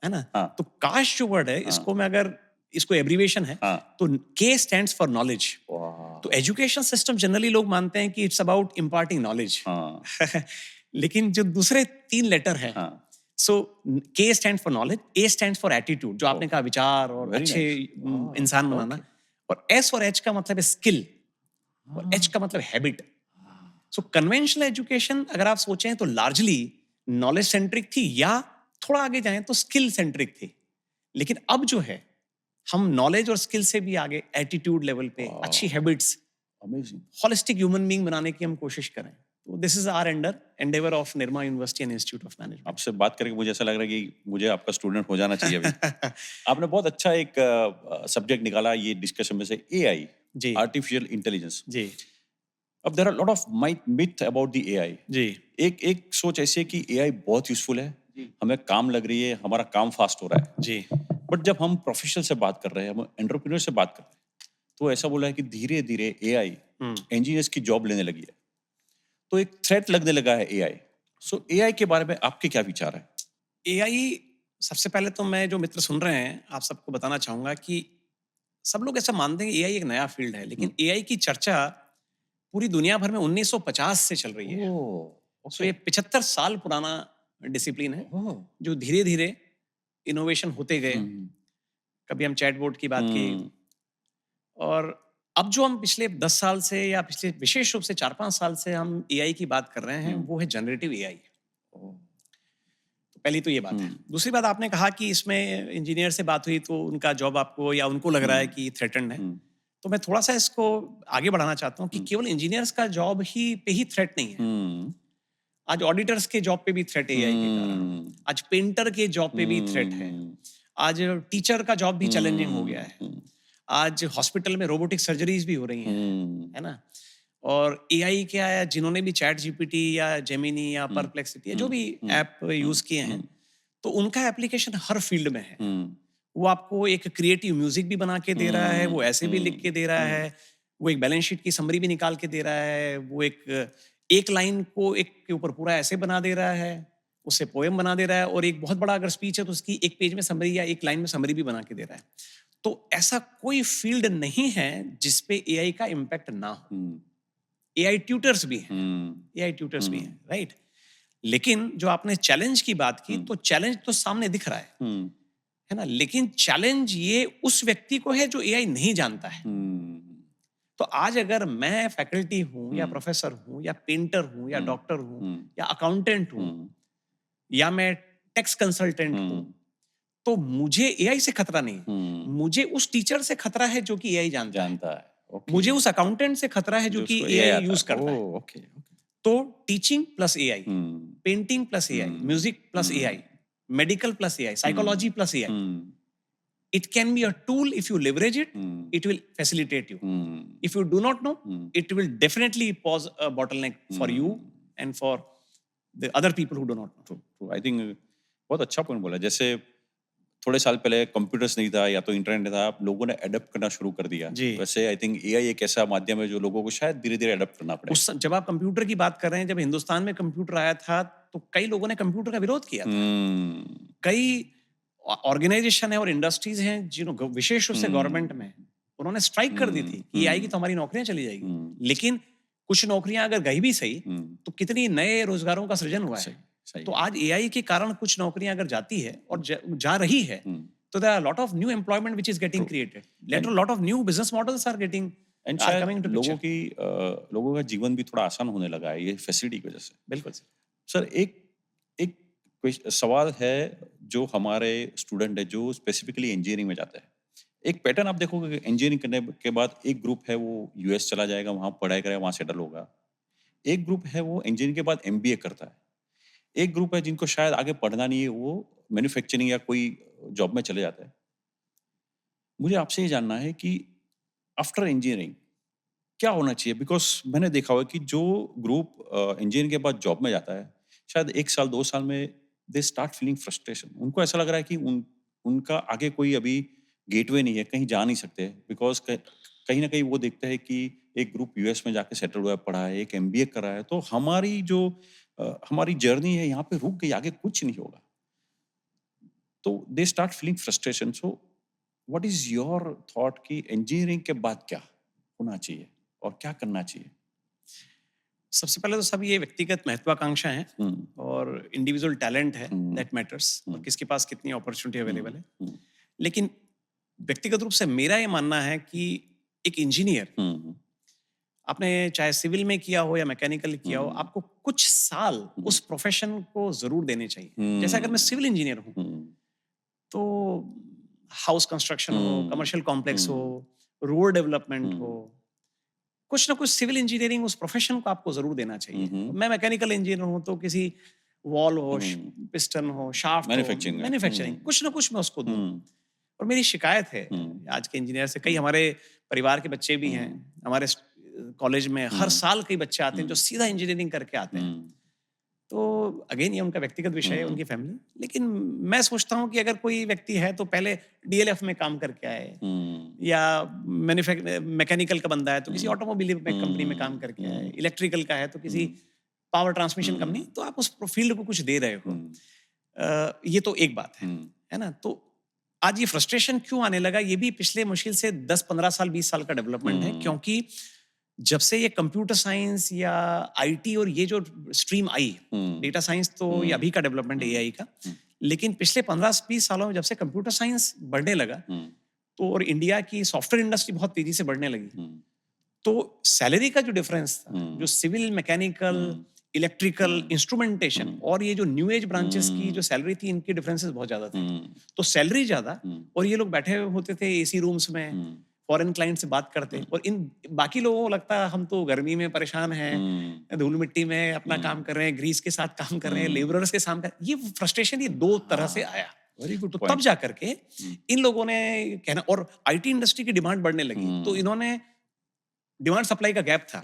Speaker 2: है ना? तो काश जो वर्ड है इसको मैं अगर इसको एब्रीविएशन है तो के स्टैंड्स फॉर नॉलेज। तो एजुकेशन सिस्टम जनरली लोग मानते हैं कि इट्स अबाउट इम्पार्टिंग नॉलेज, लेकिन जो दूसरे 3 लेटर है, सो के stand for knowledge, A stand for attitude, जो आपने कहा विचार और अच्छे इंसान बनाना, और एस और एच का मतलब है स्किल, और एच का मतलब हैबिट। सो कन्वेंशनल एजुकेशन अगर आप सोचें तो लार्जली नॉलेज सेंट्रिक थी, या थोड़ा आगे जाएं तो स्किल सेंट्रिक थी। लेकिन अब जो है हम नॉलेज और स्किल से भी आगे एटीट्यूड लेवल पे अच्छी habits,
Speaker 1: amazing,
Speaker 2: holistic human being बनाने की हम कोशिश करें। तो this is our endeavour of Nirma university and institute of management.
Speaker 1: आपसे बात करके मुझे ऐसा लग रहा है कि मुझे आपका स्टूडेंट हो जाना चाहिए अभी। आपने बहुत अच्छा एक सब्जेक्ट निकाला ये डिस्कशन में से, एआई,
Speaker 2: जी,
Speaker 1: आर्टिफिशियल इंटेलिजेंस।
Speaker 2: जी।
Speaker 1: अब there are lot of myth about the AI.
Speaker 2: जी,
Speaker 1: एक सोच ऐसी है कि एआई बहुत यूजफुल है, हमें काम लग रही है, हमारा काम फास्ट हो रहा है।
Speaker 2: जी।
Speaker 1: बट जब हम प्रोफेशनल से बात कर रहे हैं, हम एंटरप्रेन्योर से बात कर रहे हैं, तो ऐसा बोला है कि धीरे धीरे एआई इंजीनियर्स की जॉब लेने लगी है, तो एक थ्रेट लगने लगा है एआई। सो एआई के बारे में आपके क्या विचार है?
Speaker 2: एआई, सबसे पहले तो मैं जो मित्र सुन रहे हैं आप सबको बताना चाहूंगा कि सब लोग ऐसा मानते हैं कि एआई एक नया फील्ड है, लेकिन एआई की चर्चा पूरी दुनिया भर में 1950 से चल रही है। सो ये 75 साल पुराना डिसिप्लिन है जो धीरे धीरे इनोवेशन होते गए। कभी हम चैटबॉट की बात की, और अब जो हम पिछले 10 साल से या पिछले विशेष रूप से 4-5 साल से हम एआई की बात कर रहे हैं, वो है जनरेटिव एआई। तो पहली तो ये बात है। दूसरी बात, आपने कहा कि इसमें इंजीनियर से बात हुई तो उनका जॉब आपको या उनको लग रहा है कि थ्रेटन्ड है। तो मैं थोड़ा सा इसको आगे बढ़ाना चाहता हूँ कि केवल इंजीनियर्स का जॉब ही पे ही थ्रेट नहीं है। आज ऑडिटर्स के जॉब पे भी थ्रेट है एआई के कारण। आज पेंटर के जॉब पे भी थ्रेट है। आज टीचर का जॉब भी चैलेंजिंग हो गया है। आज हॉस्पिटल में रोबोटिक सर्जरीज भी हो रही हैं, है ना? और एआई क्या है, जिन्होंने भी चैट जीपीटी या जेमिनी या परप्लेक्सिटी या जो भी ऐप यूज किए हैं, तो उनका एप्लीकेशन हर फील्ड में है। वो आपको एक क्रिएटिव म्यूजिक भी बना के दे रहा है, वो ऐसे भी लिख के दे रहा है, वो एक बैलेंस शीट की समरी भी निकाल के दे रहा है, वो एक लाइन को एक के ऊपर पूरा ऐसे बना दे रहा है, उससे पोएम बना दे रहा है, और एक बहुत बड़ा अगर स्पीच है तो उसकी एक पेज में समरी या एक लाइन में समरी भी बना के दे रहा है। तो ऐसा कोई फील्ड नहीं है जिसपे एआई का इम्पैक्ट ना हो। एआई ट्यूटर्स भी हैं, एआई ट्यूटर्स भी हैं, राइट? लेकिन जो आपने चैलेंज की बात की, तो चैलेंज तो सामने दिख रहा है ना? लेकिन चैलेंज ये उस व्यक्ति को है जो एआई नहीं जानता है। तो आज अगर मैं फैकल्टी हूं या प्रोफेसर हूं या पेंटर हूं या डॉक्टर हूं या अकाउंटेंट हूं या मैं टैक्स कंसल्टेंट हूं, तो मुझे एआई से खतरा नहीं। मुझे उस टीचर से खतरा है जो कि एआई जानता है। मुझे उस अकाउंटेंट से खतरा है जो कि एआई यूज करता है। तो teaching plus AI, painting plus AI, music plus AI, medical plus AI, psychology plus AI, it can be a tool. If you leverage it, it will facilitate you. If you do not know, it will definitely pose a bottleneck for you and for the other people who do not know.
Speaker 1: तो I think बहुत अच्छा पॉइंट बोला। जैसे थोड़े साल पहले कंप्यूटर्स नहीं था या तो इंटरनेट नहीं था, लोगों ने अडॉप्ट करना शुरू कर दिया। वैसे आई थिंक एआई एक ऐसा माध्यम है जो लोगों को शायद धीरे धीरे अडॉप्ट करना पड़ेगा।
Speaker 2: जब आप कंप्यूटर की बात कर रहे हैं, जब हिंदुस्तान में कंप्यूटर आया था तो कई लोगों ने कंप्यूटर का विरोध किया था। कई ऑर्गेनाइजेशन है और इंडस्ट्रीज हैं जिन्होंने विशेष रूप से गवर्नमेंट में उन्होंने स्ट्राइक कर दी थी कि ये आएगी तो हमारी नौकरियां चली जाएगी। लेकिन कुछ नौकरियां अगर गई भी सही, तो कितनी नए रोजगारों का सृजन हुआ है। तो आज एआई के कारण कुछ नौकरियां अगर जाती है और जा रही है, तो there are lot of new employment which is getting created, later lot of new business models are getting
Speaker 1: and शायद लोगों का जीवन भी थोड़ा आसान होने लगा है ये फैसिलिटी की वजह से।
Speaker 2: बिल्कुल
Speaker 1: सर, एक सवाल है जो हमारे स्टूडेंट है जो स्पेसिफिकली इंजीनियरिंग में जाते हैं। एक पैटर्न आप देखोगे कि इंजीनियरिंग करने के बाद एक ग्रुप है वो यूएस चला जाएगा, वहाँ पढ़ाई करेगा, वहाँ सेटल होगा। एक ग्रुप है वो इंजीनियरिंग के बाद एमबीए करता है। एक ग्रुप है जिनको शायद आगे पढ़ना नहीं है, वो मैन्युफैक्चरिंग या कोई जॉब में चले जाता है। मुझे आपसे ये जानना है कि आफ्टर इंजीनियरिंग क्या होना चाहिए? बिकॉज मैंने देखा हुआ कि जो ग्रुप इंजीनियरिंग के बाद जॉब में जाता है, शायद 1 साल 2 साल में दे स्टार्ट फीलिंग फ्रस्ट्रेशन। उनको ऐसा लग रहा है कि उनका आगे कोई अभी गेटवे नहीं है, कहीं जा नहीं सकते, बिकॉज कहीं ना कहीं वो देखते हैं कि एक ग्रुप यूएस में जाके सेटल हुआ है, पढ़ा है, एक एमबीए कर रहा है, तो हमारी जो हमारी जर्नी है यहाँ पे रुक गई, आगे कुछ नहीं होगा. तो they start feeling frustration. So what is your thought कि इंजीनियरिंग के बाद क्या होना चाहिए और क्या करना चाहिए?
Speaker 2: सबसे पहले तो सब ये व्यक्तिगत महत्वाकांक्षा है और इंडिविजुअल टैलेंट है, दैट मैटर्स, और किसके पास कितनी अपॉर्चुनिटी अवेलेबल है. लेकिन व्यक्तिगत रूप से मेरा ये मानना है कि एक इंजीनियर, आपने चाहे सिविल में किया हो या मैकेनिकल किया हो, आपको कुछ साल उस प्रोफेशन को जरूर देने चाहिए. जैसे अगर मैं सिविल इंजीनियर हूँ तो हाउस कंस्ट्रक्शन हो, कमर्शियल कॉम्प्लेक्स हो, रोड डेवलपमेंट हो, कुछ ना कुछ सिविल इंजीनियरिंग उस प्रोफेशन को आपको जरूर देना चाहिए. मैं मैकेनिकल इंजीनियर हूँ तो किसी वॉल हो, पिस्टन हो, शाफ्ट हो, मैन्युफैक्चरिंग कुछ ना कुछ मैं उसको दूं. और मेरी शिकायत है आज के इंजीनियर से, कई हमारे परिवार के बच्चे भी हैं, हमारे कॉलेज में हर साल कई बच्चे आते हैं जो सीधा इंजीनियरिंग करके आते हैं. तो अगेन ये उनका व्यक्तिगत विषय है, उनकी फैमिली. लेकिन मैं सोचता हूँ कि अगर कोई व्यक्ति है तो पहले डीएलएफ में काम करके आए, या मैकेनिकल का बंदा है तो किसी ऑटोमोबाइल कंपनी में काम करके आए, इलेक्ट्रिकल का है तो किसी पावर ट्रांसमिशन कंपनी. तो आप उस फील्ड को कुछ दे रहे हो. ये तो एक बात है ना. तो आज ये फ्रस्ट्रेशन क्यों आने लगा, ये भी पिछले मुश्किल से 10-15 साल 20 साल का डेवलपमेंट है. क्योंकि जब से ये कंप्यूटर साइंस या आईटी और ये जो स्ट्रीम आई, डेटा साइंस तो ये अभी का डेवलपमेंट है एआई का, लेकिन पिछले 15-20 सालों में जब से कंप्यूटर साइंस बढ़ने लगा तो और इंडिया की सॉफ्टवेयर इंडस्ट्री बहुत तेजी से बढ़ने लगी, तो सैलरी का जो डिफरेंस था, जो सिविल, मैकेनिकल, इलेक्ट्रिकल, इंस्ट्रूमेंटेशन और ये जो न्यू एज ब्रांचेस की जो सैलरी थी, इनके डिफरेंसेस बहुत ज्यादा थे. तो सैलरी ज्यादा, और ये लोग बैठे होते थे एसी रूम्स में, फॉरेन क्लाइंट से बात करते, और इन बाकी लोगों को लगता है हम तो गर्मी में परेशान हैं, धूल मिट्टी में अपना काम कर रहे हैं, ग्रीस के साथ काम कर रहे हैं, लेबरर्स के साथ. ये फ्रस्ट्रेशन ये दो तरह से आया. Very good. तो तब जा करके इन लोगों ने कहना, और आईटी इंडस्ट्री की डिमांड बढ़ने लगी, तो इन्होंने, डिमांड सप्लाई का गैप था,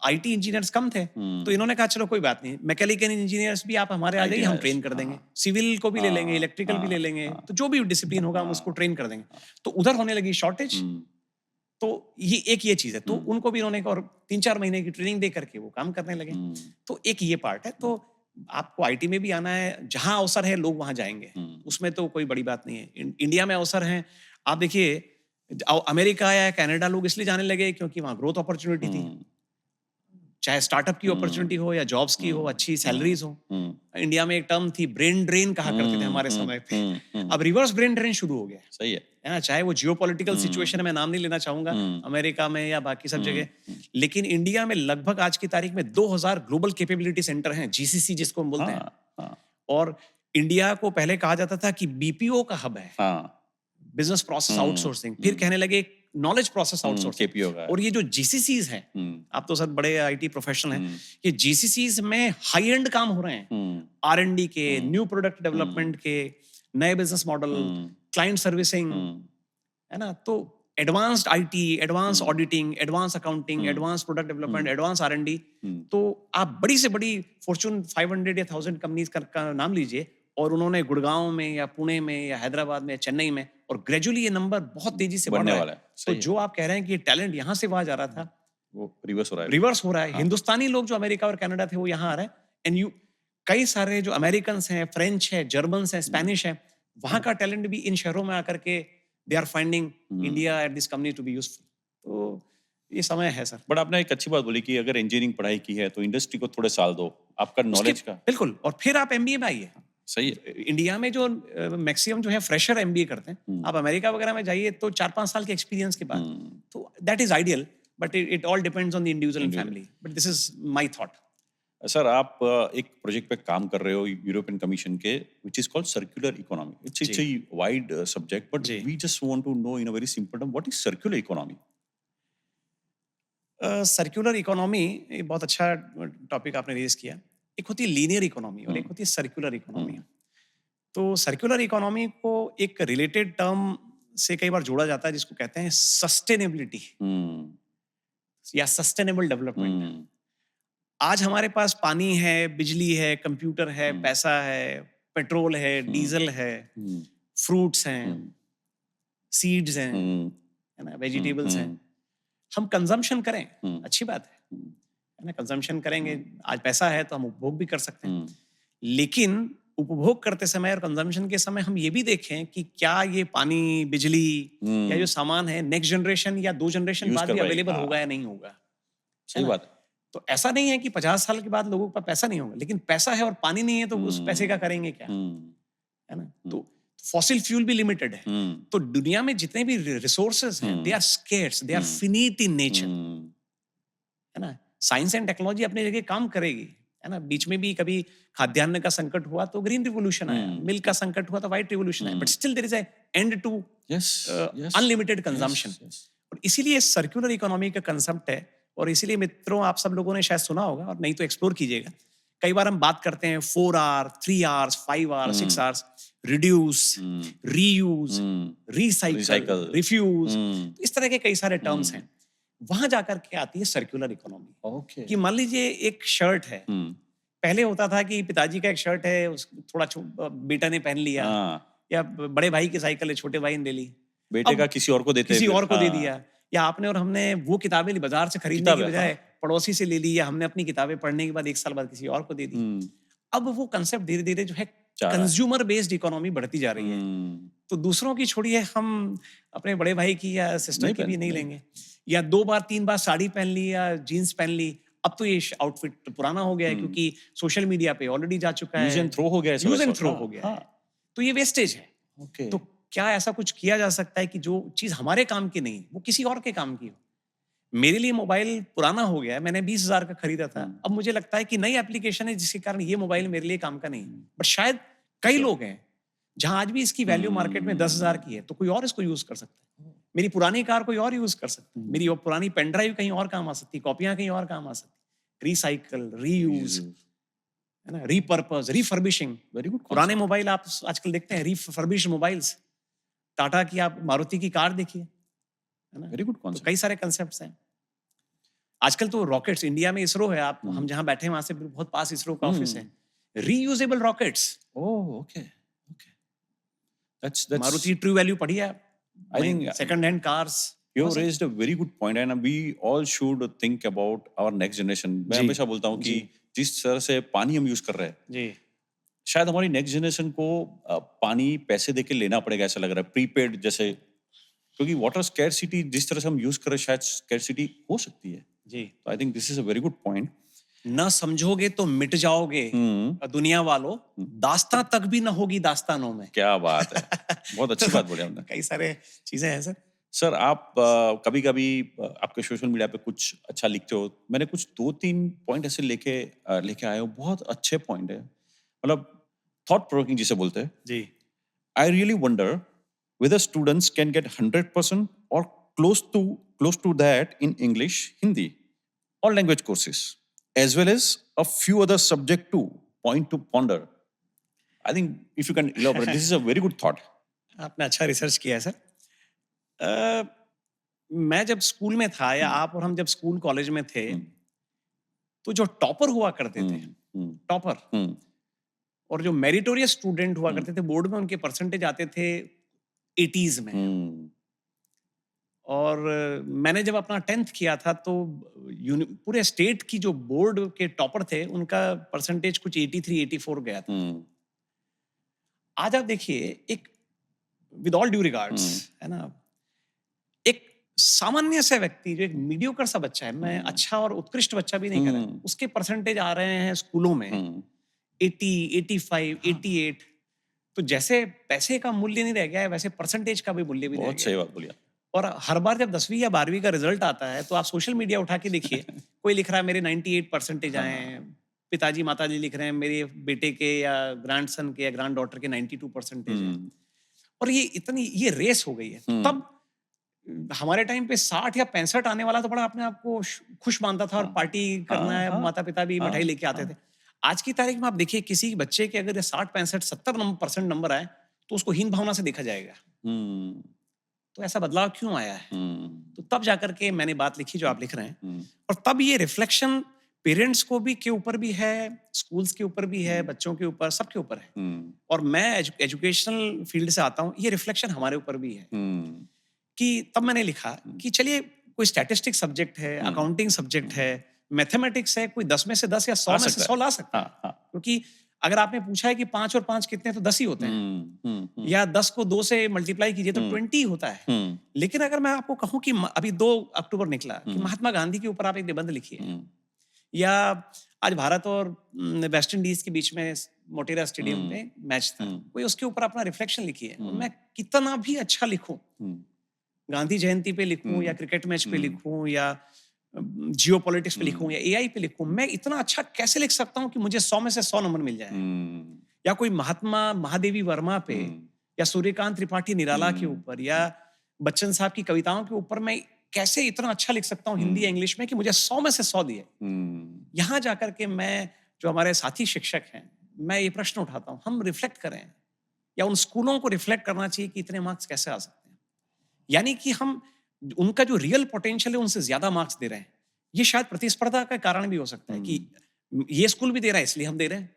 Speaker 2: आईटी इंजीनियर्स कम थे, तो इन्होंने कहा चलो कोई बात नहीं, मैकेनिकल इंजीनियर्स भी आप हमारे आ जाइए, हम ट्रेन कर देंगे, सिविल को भी ले लेंगे, इलेक्ट्रिकल भी ले लेंगे, तो जो भी डिसिप्लिन होगा हम उसको ट्रेन कर देंगे. तो उधर होने लगी शॉर्टेज. तो ये चीज है. तो उनको भी इन्होंने और 3-4 महीने की ट्रेनिंग दे करके वो काम करने लगे. तो एक ये पार्ट है. तो आपको आईटी में भी आना है, जहां अवसर है लोग वहां जाएंगे, उसमें तो कोई बड़ी बात नहीं है. इंडिया में अवसर है. आप देखिए अमेरिका या कनाडा लोग इसलिए जाने लगे क्योंकि वहां ग्रोथ अपॉर्चुनिटी थी, चाहे स्टार्टअप की अपॉर्चुनिटी हो या जॉब्स की हो, अच्छी सैलरीज हो. इंडिया में एक टर्म थी ब्रेन ड्रेन कहा करते थे हमारे समय पे. अब रिवर्स ब्रेन ड्रेन शुरू हो गया.
Speaker 1: सही है
Speaker 2: ना. चाहे वो जियोपॉलिटिकल सिचुएशन है, मैं नाम नहीं लेना चाहूंगा, अमेरिका में या बाकी सब जगह, लेकिन इंडिया में लगभग आज की तारीख में 2000 ग्लोबल कैपेबिलिटी सेंटर हैं, जीसीसी जिसको हम बोलते हैं. और इंडिया को पहले कहा जाता था कि बीपीओ का हब है, बिजनेस प्रोसेस आउटसोर्सिंग, फिर कहने लगे नॉलेज प्रोसेस आउटसोर्सिंग. और ये जो जीसीसीज हैं, आप तो सर बड़े आईटी प्रोफेशनल हैं, ये जीसीसीज में हाई एंड काम हो रहे हैं, आर&डी के, न्यू प्रोडक्ट डेवलपमेंट के, नए बिजनेस मॉडल, क्लाइंट सर्विसिंग, है ना. तो advanced IT, advance auditing, advance accounting, advance product development, advance R&D. तो आप बड़ी से बड़ी फॉर्च्यून 500 या 1000 कंपनीज का नाम लीजिए, और उन्होंने गुड़गांव में या पुणे में या हैदराबाद में या चेन्नई में, और ग्रेजुअली ये नंबर बहुत तेजी से बढ़ रहा है. तो जो आप कह रहे हैं कि टैलेंट यहाँ से वहां जा रहा था,
Speaker 1: वो रिवर्स हो रहा है.
Speaker 2: हिंदुस्तानी लोग जो अमेरिका और कनाडा थे वो यहाँ आ रहे हैं. एंड कई सारे जो अमेरिकन हैं, फ्रेंच है, जर्मन है, स्पेनिश है, वहां का टैलेंट भी इन शहरों में आकर के they are finding India at this company to be useful. तो ये समय है सर.
Speaker 1: बट आपने एक अच्छी बात बोली कि अगर इंजीनियरिंग पढ़ाई की है तो इंडस्ट्री को थोड़े साल दो, आपका नॉलेज का.
Speaker 2: बिल्कुल. और फिर आप एमबीए में आइए.
Speaker 1: सही है.
Speaker 2: इंडिया में जो मैक्सिमम जो है फ्रेशर एमबीए करते हैं, आप अमेरिका वगैरह में जाइए तो 4-5 साल के एक्सपीरियंस के बाद, तो that is ideal. But it all depends on the individual and family. But this is my thought.
Speaker 1: Sir, आप एक प्रोजेक्ट पे काम कर रहे हो यूरोपियन कमीशन के, which is called circular economy. It's a wide subject, but we just want to know in a very simple term, what is circular economy?
Speaker 2: Circular economy बहुत अच्छा टॉपिक आपने रेज किया. एक होती है लीनियर इकोनॉमी और एक होती है सर्कुलर इकोनॉमी. तो सर्कुलर इकोनॉमी को एक रिलेटेड टर्म से कई बार जोड़ा जाता है जिसको कहते हैं सस्टेनेबिलिटी या सस्टेनेबल डेवलपमेंट. आज हमारे पास पानी है, बिजली है, कंप्यूटर है, पैसा है, पेट्रोल है, डीजल है, फ्रूट्स हैं, सीड्स हैं, है ना, वेजिटेबल्स हैं, हम कंजम्पशन करें, अच्छी बात है ना, कंजम्पशन करेंगे, आज पैसा है तो हम उपभोग भी कर सकते हैं, लेकिन उपभोग करते समय और कंजम्पशन के समय हम ये भी देखें कि क्या ये पानी, बिजली या जो सामान है नेक्स्ट जनरेशन या 2 जनरेशन बाद भी अवेलेबल होगा या नहीं होगा।
Speaker 1: सही बात है।
Speaker 2: तो ऐसा नहीं है कि 50 साल के बाद लोगों के पास पैसा नहीं होगा, लेकिन पैसा है और पानी नहीं है तो उस पैसे का करेंगे क्या, है ना। तो फॉसिल फ्यूल भी लिमिटेड है, तो दुनिया में जितने भी रिसोर्सेज हैं they are scarce, they are finite in nature, है ना। साइंस एंड टेक्नोलॉजी अपनी जगह काम करेगी, है ना। बीच में भी कभी खाद्यान्न का संकट हुआ तो ग्रीन रिवोल्यूशन आया, मिल्क का संकट हुआ तो व्हाइट रिवोल्यूशन आया, but still there is a end to unlimited consumption. और इसीलिए सर्कुलर इकोनॉमी का कंसेप्ट है, और इसीलिए मित्रों आप सब लोगों ने शायद सुना होगा, और नहीं तो एक्सप्लोर कीजिएगा। कई बार हम बात करते हैं 4 R, 3 R's, 5 R's, 6 R's, reduce, reuse, recycle, refuse, इस तरह के कई सारे टर्म्स हैं। वहां जाकर के आती है सर्कुलर इकोनॉमी। कि मान लीजिए एक शर्ट है, पहले होता था कि पिताजी का एक शर्ट है, थोड़ा बेटा ने पहन लिया, या बड़े भाई की साइकिल है, छोटे भाई ने ले ली,
Speaker 1: बेटे का किसी और को देते,
Speaker 2: किसी और को दे दिया, या आपने और हमने वो किताबें बाजार से खरीदने की बजाय पड़ोसी से ले ली, या हमने अपनी किताबें पढ़ने के बाद 1 साल बाद किसी और को दे दी। अब वो कंसेप्ट धीरे धीरे जो है कंज्यूमर बेस्ड इकोनॉमी बढ़ती जा रही है। तो दूसरों की छोड़िए, हम अपने बड़े भाई की या सिस्टर की भी नहीं लेंगे, या 2 बार 3 बार साड़ी पहन ली या जीन्स पहन ली, अब तो ये आउटफिट पुराना हो गया है, क्योंकि सोशल मीडिया पे ऑलरेडी जा चुका है, यूज एंड थ्रो हो गया है, तो ये वेस्टेज है। तो क्या ऐसा कुछ किया जा सकता है कि जो चीज हमारे काम की नहीं वो किसी और के काम की हो? मेरे लिए मोबाइल पुराना हो गया है, मैंने 20,000 का खरीदा था, अब मुझे लगता है कि नई एप्लीकेशन है जिसके कारण ये मोबाइल मेरे लिए काम का नहीं, बट शायद कई लोग हैं जहां आज भी इसकी वैल्यू मार्केट में 10,000 की है, तो कोई और इसको यूज कर सकता है। मेरी पुरानी कार कोई और यूज कर सकता है, मेरी पुरानी पेन ड्राइव कहीं और काम आ सकती, कॉपियां कहीं और काम आ सकती। रिसाइकल, रीयूज, है ना, रीपर्पज, रिफर्बिशिंग। Very good. पुराने मोबाइल आप आजकल देखते हैं रिफर्बिश मोबाइल्स, टाटा की आप मारुति की कार देखिए, है ना। Very good concept. तो कई सारे कंसेप्ट्स हैं। आजकल तो रॉकेट्स, इंडिया में इसरो है, आप हम जहां बैठे हैं वहां से बहुत पास इसरो का ऑफिस है, reusable rockets. Oh okay okay, that's Maruti true value पढ़ी है, I think second hand cars.
Speaker 1: You raised a very good point, and we all should think about our next generation. मैं हमेशा बोलता हूँ कि जिस तरह से पानी हम यूज कर रहे हैं जी, शायद हमारी नेक्स्ट जनरेशन को पानी पैसे देके लेना पड़ेगा, ऐसा लग रहा है, प्रीपेड जैसे, क्योंकि वाटर स्कैरसिटी जिस तरह से हम यूज कर रहे हैं, शायद स्कैरसिटी हो सकती है जी। तो I think this is a very good point.
Speaker 2: न समझोगे तो मिट जाओगे दुनिया वालों, दास्तां तक भी न होगी दास्तानों में।
Speaker 1: क्या बात है, बहुत अच्छी बात बोली आपने।
Speaker 2: कई सारे चीजें हैं
Speaker 1: सर। आप कभी कभी आपके सोशल मीडिया पे कुछ अच्छा लिखते हो, मैंने कुछ 2-3 पॉइंट ऐसे लेके आए हो, बहुत अच्छे पॉइंट है, मतलब थॉट प्रोवोकिंग जिसे बोलते हैं जी। I really wonder whether students can get 100% or close to that in English, Hindi, or language courses, as well as a few other subject too. Point to ponder. I think if you can elaborate, this is a very good thought.
Speaker 2: आपने अच्छा रिसर्च किया है सर। मैं जब स्कूल में था, या आप और हम जब स्कूल कॉलेज में थे, तो जो टॉपर हुआ करते थे, टॉपर, और जो मेरिटोरियस स्टूडेंट हुआ करते थे, बोर्ड में उनके परसेंटेज आते थे 80s में। और मैंने जब अपना 10th किया था तो पूरे स्टेट की जो बोर्ड के टॉपर थे उनका परसेंटेज कुछ 83-84 गया था। आज आप देखिए, एक विद ऑल ड्यू रिगार्ड्स, है ना, एक सामान्य से व्यक्ति जो एक मीडियोकर सा बच्चा है, मैं अच्छा और उत्कृष्ट बच्चा भी नहीं कह रहा, उसके परसेंटेज आ रहे हैं स्कूलों में 80, 85, 88। तो जैसे पैसे का मूल्य नहीं रह गया है, वैसे परसेंटेज का भी मूल्य भी नहीं रह गया।
Speaker 1: बहुत सही बात बोली।
Speaker 2: और हर बार जब 10वीं या 12वीं का रिजल्ट आता है तो आप सोशल मीडिया उठा के देखिए, कोई लिख रहा है मेरे 98 परसेंटेज आए हैं, पिताजी माताजी लिख रहे हैं मेरे बेटे के या ग्रैंडसन के या ग्रैंड डॉटर के 92 परसेंटेज हैं। और ये रेस हो गई है। तब हमारे टाइम पे 60 या 65 आने वाला तो बड़ा अपने आप को खुश मानता था, और पार्टी करना है, माता पिता भी मिठाई लेके आते थे। आज की तारीख में आप देखिए, किसी बच्चे के अगर 60, 65, 70% नंबर आए तो उसको हीन भावना से देखा जाएगा। तो ऐसा बदलाव क्यों आया है? तो तब जाकर के मैंने बात लिखी जो आप लिख रहे हैं, और तब ये रिफ्लेक्शन पेरेंट्स को भी के ऊपर भी है, स्कूल्स के ऊपर भी है, बच्चों के ऊपर, सबके ऊपर है। और मैं एजुकेशनल फील्ड से आता हूँ, ये रिफ्लेक्शन हमारे ऊपर भी है। कि तब मैंने लिखा कि चलिए कोई स्टैटिस्टिक्स सब्जेक्ट है, अकाउंटिंग सब्जेक्ट है, मैथमेटिक्स है, कोई 10 में से 10 या 100 में से 100 ला सकता है। क्योंकि अगर आपने पूछा है कि 5 और 5 कितने, तो 10 ही होते हैं। या 10 को 2 से मल्टीप्लाई कीजिए तो 20 होता है। लेकिन अगर मैं आपको कहूं कि अभी 2 अक्टूबर निकला कि महात्मा गांधी के ऊपर आप एक निबंध लिखिए, या आज भारत और वेस्ट इंडीज के बीच में मोटेरा स्टेडियम में मैच था, कोई उसके ऊपर अपना रिफ्लेक्शन लिखिए। मैं कितना भी अच्छा लिखूं, गांधी जयंती पे लिखूं या क्रिकेट मैच पे लिखूं या जियो पॉलिटिक्स पे लिखूं या एआई पे लिखूं, मैं इतना अच्छा कैसे लिख सकता हूं कि मुझे 100 में से 100 नंबर मिल जाए। या कोई महात्मा महादेवी वर्मा पे या सूर्यकांत त्रिपाठी निराला के ऊपर या बच्चन साहब की कविताओं के ऊपर मैं कैसे इतना अच्छा लिख सकता हूँ हिंदी या इंग्लिश में कि मुझे 100 में से 100 दिए। यहां जाकर के मैं, जो हमारे साथी शिक्षक हैं, मैं ये प्रश्न उठाता हूँ, हम रिफ्लेक्ट करें, या उन स्कूलों को रिफ्लेक्ट करना चाहिए कि इतने मार्क्स कैसे आ सकते हैं। यानी कि हम उनका जो रियल पोटेंशियल है उनसे ज्यादा मार्क्स दे रहे हैं। ये शायद प्रतिस्पर्धा का कारण भी हो सकता है कि ये स्कूल भी दे रहा है इसलिए हम दे रहे हैं,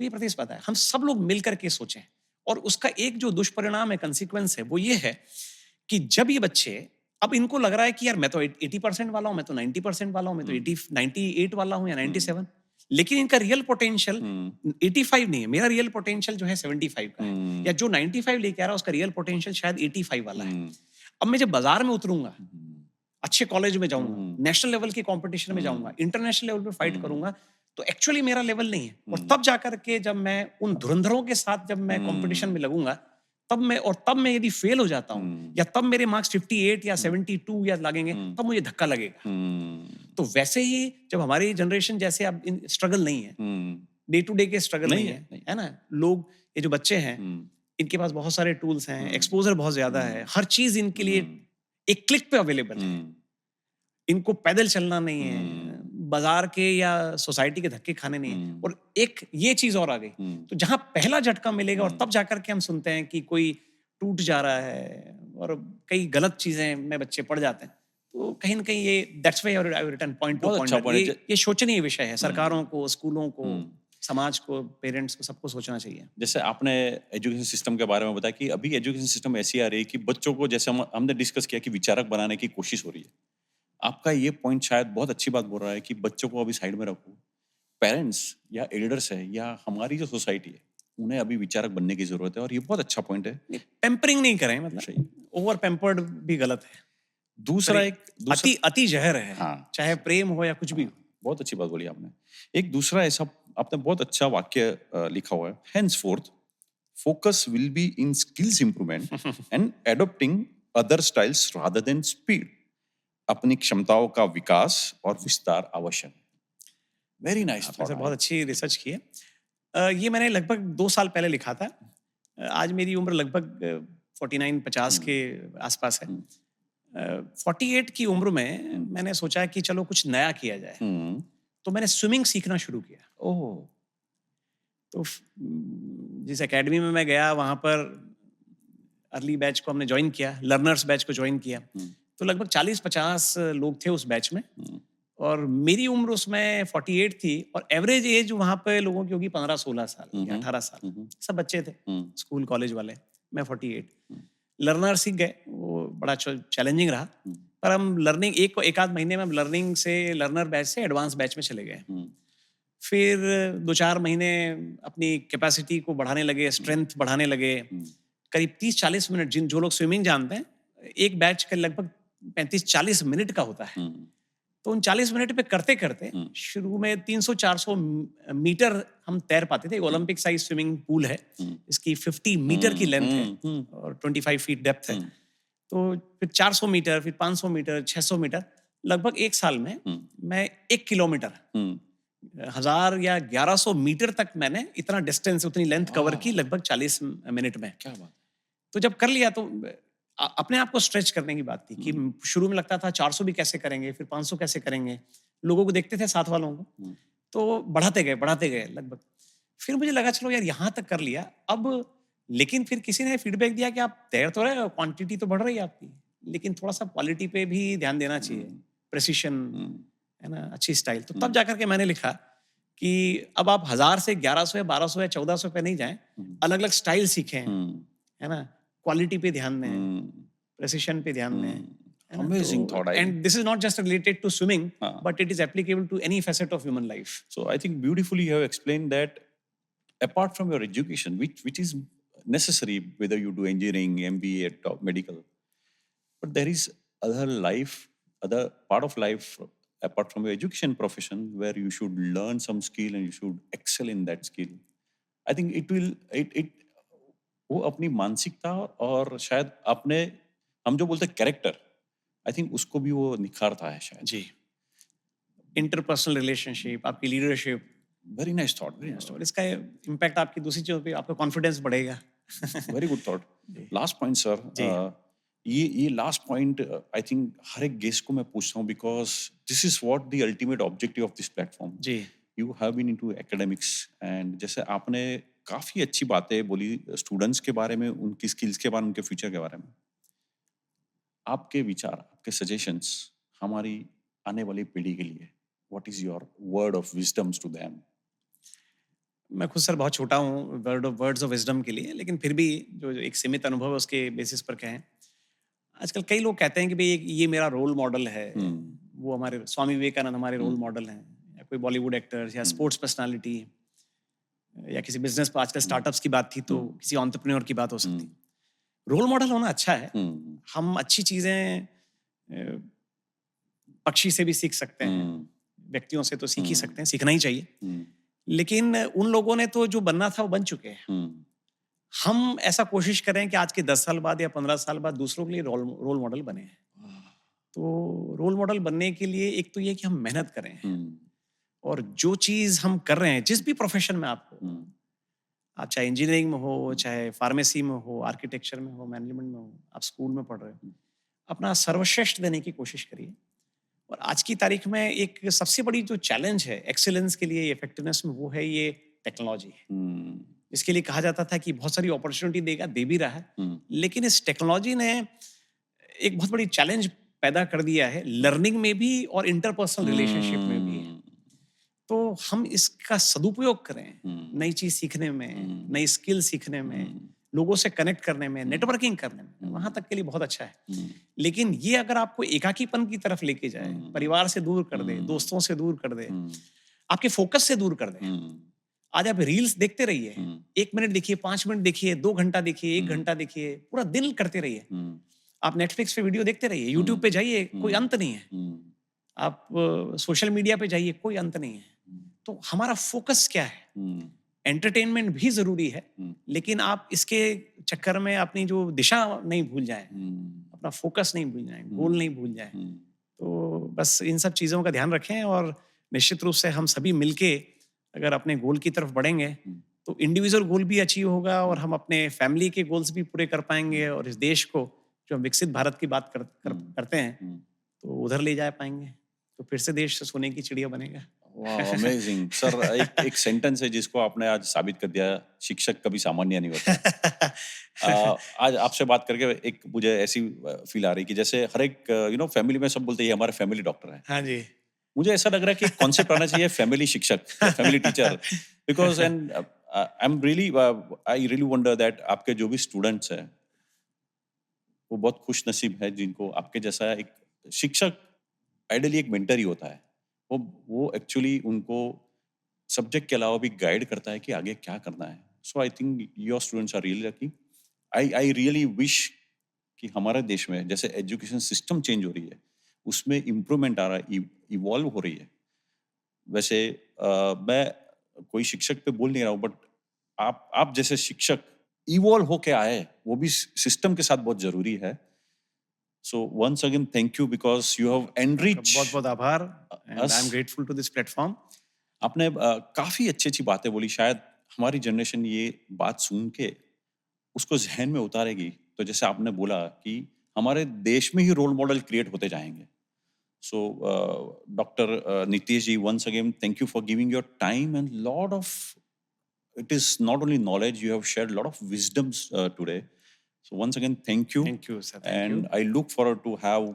Speaker 2: तो ये प्रतिस्पर्धा है। हम सब लोग मिलकर के सोचें। और उसका एक जो दुष्परिणाम है, कंसिक्वेंस है, वो ये है कि जब ये बच्चे, अब इनको लग रहा है कि यार मैं तो 80% वाला हूं, मैं तो 90% वाला हूं, मैं तो 98 वाला हूं या 97, लेकिन इनका रियल पोटेंशियल 85 नहीं है। मेरा रियल पोटेंशियल जो है 75 का है, या जो 95 लेके आ रहा है उसका रियल पोटेंशियल शायद 85 वाला है। अब मैं जब बाजार में उतरूंगा, अच्छे कॉलेज में जाऊंगा, नेशनल लेवल के कंपटीशन में जाऊंगा, इंटरनेशनल लेवल पे फाइट करूंगा, तो एक्चुअली मेरा लेवल नहीं है। और तब जाकर के जब मैं उन धुरंधरों के साथ जब मैं कंपटीशन में लगूंगा, तब मैं यदि फेल हो जाता हूं, या तब मेरे मार्क्स 58 या 72 या लगेंगे, तब मुझे धक्का लगेगा। तो वैसे ही जब हमारी जनरेशन जैसे अब स्ट्रगल नहीं है, डे टू डे के स्ट्रगल नहीं है ना, लोग, ये जो बच्चे हैं, इनके पास बहुत सारे टूल्स हैं, एक्सपोजर बहुत ज्यादा है, हर चीज इनके लिए एक क्लिक पे अवेलेबल है। इनको पैदल चलना नहीं है, बाजार के या सोसाइटी के धक्के खाने नहीं है। और एक ये चीज और आ गई, तो जहां पहला झटका मिलेगा और तब जाकर के हम सुनते हैं कि कोई टूट जा रहा है और कई गलत चीजें में बच्चे पड़ जाते हैं, तो कहीं ना कहीं ये that's why I return point two point, ये सोचनीय विषय है। सरकारों को, स्कूलों को, समाज को, पेरेंट्स को, सबको सोचना चाहिए।
Speaker 1: जैसे आपने एजुकेशन सिस्टम के बारे में बताया कि अभी एजुकेशन सिस्टम ऐसी आ रही है कि बच्चों को, जैसे हमने डिस्कस किया कि विचारक बनाने की कोशिश हो रही है। आपका ये पॉइंट शायद बहुत अच्छी बात बोल रहा है कि बच्चों को अभी साइड में रखो। पेरेंट्स या एल्डर्स है या हमारी जो सोसाइटी है, उन्हें अभी विचारक बनने की जरूरत है। और ये बहुत अच्छा पॉइंट है।
Speaker 2: पेम्परिंग नहीं करें, मतलब ओवर पेम्पर्ड भी गलत है।
Speaker 1: दूसरा
Speaker 2: अति जहर है। हाँ, चाहे प्रेम हो या कुछ भी हो।
Speaker 1: बहुत अच्छी बात बोली आपने। एक दूसरा ऐसा आपने बहुत अच्छा वाक्य लिखा हुआ है, henceforth focus will be in skills improvement and adopting other styles rather than speed. अपनी क्षमताओं का विकास और विस्तार आवश्यक। Very nice.
Speaker 2: आपने बहुत अच्छी रिसर्च की है। ये मैंने लगभग 2 साल पहले लिखा था। आज मेरी उम्र लगभग 49-50 के आसपास है। 48 की उम्र में मैंने सोचा कि चलो कुछ नया किया जाए, तो मैंने स्विमिंग सीखना शुरू किया।
Speaker 1: ओह।
Speaker 2: तो जिस एकेडमी में मैं गया, वहाँ पर अर्ली बैच को हमने ज्वाइन किया, लर्नर्स बैच को ज्वाइन किया, तो लगभग 40-50 लोग थे उस बैच में, और मेरी उम्र उसमें 48 थी, और एवरेज एज वहाँ पे लोगों की होगी 15-16 साल या 18 साल। सब बच्चे थे, स्कूल कॉलेज वाले। मैं 48। लर्नर सीख गए, वो बड़ा चैलेंजिंग रहा, पर हम लर्निंग एक आध महीने में हम लर्निंग से, लर्नर बैच से एडवांस बैच में चले गए। फिर 2-4 महीने अपनी कैपेसिटी को बढ़ाने लगे, स्ट्रेंथ बढ़ाने लगे। करीब 30-40 मिनट, जो लोग स्विमिंग जानते हैं, एक बैच का लगभग 35-40 मिनट का होता है। तो उन 40 मिनट पे करते करते शुरू में 300-400 मीटर हम तैर पाते थे। ओलंपिक साइज स्विमिंग पूल है, इसकी 50 मीटर की लेंथ है और 25 फीट डेप्थ है। तो फिर 400 मीटर, फिर 500 मीटर, 600 मीटर, लगभग 1 साल में मैं 1 किलोमीटर, 1000 या 1100 मीटर तक मैंने इतना डिस्टेंस, उतनी लेंथ कवर की लगभग 40 मिनट में।
Speaker 1: क्या बात।
Speaker 2: तो जब कर लिया तो अपने आप को स्ट्रेच करने की बात थी कि शुरू में लगता था 400 भी कैसे करेंगे, फिर 500 कैसे करेंगे। लोगों को देखते थे, साथ वालों को, तो बढ़ाते गए लगभग। फिर मुझे लगा चलो यार यहाँ तक कर लिया अब, लेकिन फिर किसी ने फीडबैक दिया कि आप तैर तो रहे हो, क्वांटिटी तो बढ़ रही है आपकी, लेकिन थोड़ा सा क्वालिटी पे भी ध्यान देना चाहिए, प्रेसिशन है ना, अच्छी स्टाइल। तो तब जाकर के मैंने लिखा कि अब आप 1000 से 1100 या 1200 या 1400 पे नहीं जाएं, अलग अलग स्टाइल सीखें, है ना, क्वालिटी पे ध्यान दें, प्रेसिशन पे ध्यान दें.
Speaker 1: Amazing thought.
Speaker 2: And this is not just related to swimming, but it is applicable to any facet of human life.
Speaker 1: So I think beautifully you have explained that apart from your education, which is necessary, whether you do engineering, MBA, or medical, but there is other part of life apart from your education profession where you should learn some skill and you should excel in that skill. I think it वो अपनी मानसिकता और शायद अपने हम जो बोलते हैं कैरेक्टर, आई थिंक उसको भी वो निखारता है शायद.
Speaker 2: जी. इंटरपर्सनल रिलेशनशिप, आपकी leadership.
Speaker 1: Very nice thought, very nice thought.
Speaker 2: इसका इम्पैक्ट आपकी दूसरी चीजों पे, आपका कॉन्फिडेंस बढ़ेगा.
Speaker 1: Very good thought. Last point sir, ये लास्ट पॉइंट आई थिंक हर एक गेस्ट को मैं पूछता हूँ because this is what the ultimate objective of this platform.
Speaker 2: जी.
Speaker 1: You have been into academics and जैसे आपने काफी अच्छी बातें बोली स्टूडेंट्स के बारे में, उनकी स्किल्स के बारे में, उनके फ्यूचर के बारे में. आपके विचार, आपके सजेशंस हमारी आने वाली पीढ़ी के लिए, what is your word of wisdoms to them?
Speaker 2: मैं खुद सर बहुत छोटा हूँ वर्ड्स ऑफ विजडम के लिए, लेकिन फिर भी जो एक सीमित अनुभव है उसके बेसिस पर कहें. आजकल कई लोग कहते हैं कि भाई ये मेरा रोल मॉडल है. वो हमारे स्वामी विवेकानंद हमारे रोल मॉडल हैं, या कोई बॉलीवुड एक्टर या स्पोर्ट्स पर्सनालिटी, या किसी बिजनेस पर. आजकल स्टार्टअप्स की बात थी तो किसी एंटरप्रेन्योर की बात हो सकती. रोल मॉडल होना अच्छा है. हम अच्छी चीजें पक्षी से भी सीख सकते हैं, व्यक्तियों से तो सीख ही सकते हैं, सीखना ही चाहिए. लेकिन उन लोगों ने तो जो बनना था वो बन चुके हैं. हम ऐसा कोशिश करें कि आज के 10 साल बाद या 15 साल बाद दूसरों के लिए रोल मॉडल बने. तो रोल मॉडल बनने के लिए एक तो ये कि हम मेहनत करें, और जो चीज हम कर रहे हैं, जिस भी प्रोफेशन में आप हो, आप चाहे इंजीनियरिंग में हो, चाहे फार्मेसी में हो, आर्किटेक्चर में हो, मैनेजमेंट में हो, आप स्कूल में पढ़ रहे हो, अपना सर्वश्रेष्ठ देने की कोशिश करिए. और आज की तारीख में एक सबसे बड़ी जो चैलेंज है एक्सीलेंस के लिए, इफेक्टिवनेस में, वो है ये टेक्नोलॉजी. इसके लिए कहा जाता था कि बहुत सारी अपॉर्चुनिटी देगा, दे भी रहा है, लेकिन इस टेक्नोलॉजी ने एक बहुत बड़ी चैलेंज पैदा कर दिया है, लर्निंग में भी और इंटरपर्सनल रिलेशनशिप में भी. तो हम इसका सदुपयोग करें नई चीज सीखने में, नई स्किल सीखने में, लोगों से कनेक्ट करने में, नेटवर्किंग करने में, वहां तक के लिए बहुत अच्छा है. लेकिन ये अगर आपको एकाकीपन की तरफ लेके जाए, परिवार से दूर कर दे, दोस्तों से दूर कर दे, आपके फोकस से दूर कर दे. आज आप रील्स देखते रहिए, 1 मिनट देखिए, 5 मिनट देखिए, 2 घंटा देखिए, 1 घंटा देखिए, पूरा दिन करते रहिए. आप नेटफ्लिक्स पे वीडियो देखते रहिए, यूट्यूब पे जाइए, कोई अंत नहीं है. आप सोशल मीडिया पे जाइए, कोई अंत नहीं है. तो हमारा फोकस क्या है? एंटरटेनमेंट भी जरूरी है, लेकिन आप इसके चक्कर में अपनी जो दिशा नहीं भूल जाए, अपना फोकस नहीं भूल जाए, गोल नहीं भूल जाए. तो बस इन सब चीजों का ध्यान रखें, और निश्चित रूप से हम सभी मिलके अगर अपने गोल की तरफ बढ़ेंगे तो इंडिविजुअल गोल भी अचीव होगा, और हम अपने फैमिली के गोल्स भी पूरे कर पाएंगे, और इस देश को जो हम विकसित भारत की बात करते हैं तो उधर ले जा पाएंगे. तो फिर से देश सोने की चिड़िया बनेगा.
Speaker 1: वाह, अमेजिंग सर. एक सेंटेंस है जिसको आपने आज साबित कर दिया, शिक्षक कभी सामान्य नहीं होता. आज आपसे बात करके एक मुझे ऐसी फील आ रही कि जैसे हर एक फैमिली में सब बोलते हैं हमारे फैमिली डॉक्टर है.
Speaker 2: हाँ जी.
Speaker 1: मुझे ऐसा लग रहा है कि कॉन्सेप्ट आना चाहिए फैमिली शिक्षक, family teacher, because and I really wonder that आपके जो भी स्टूडेंट्स हैं वो बहुत खुश नसीब है जिनको आपके जैसा एक शिक्षक, आइडियली एक मेंटर ही होता है. वो एक्चुअली उनको सब्जेक्ट के अलावा भी गाइड करता है कि आगे क्या करना है. So I think your students are really lucky. I really wish कि हमारे देश में जैसे एजुकेशन सिस्टम चेंज हो रही है, उसमें इम्प्रूवमेंट आ रहा है, इवॉल्व हो रही है. वैसे मैं कोई शिक्षक पे बोल नहीं रहा हूँ, बट आप जैसे शिक्षक इवॉल्व होके आए, वो भी सिस्टम के साथ बहुत जरूरी है. So once again, thank you because you have enriched.
Speaker 2: बहुत आभार. And I'm grateful to this platform.
Speaker 1: आपने काफी अच्छी बातें बोली. शायद हमारी जनरेशन ये बात सुन के उसको जहन में उतारेगी. तो जैसे आपने बोला कि हमारे देश में ही रोल मॉडल क्रिएट होते जाएंगे. So Dr. Nitish ji, once again, thank you for giving your time and lot of. It is not only knowledge, you have shared a lot of wisdoms today. So once again, thank you.
Speaker 2: Thank you, sir.
Speaker 1: Thank you. I look forward to have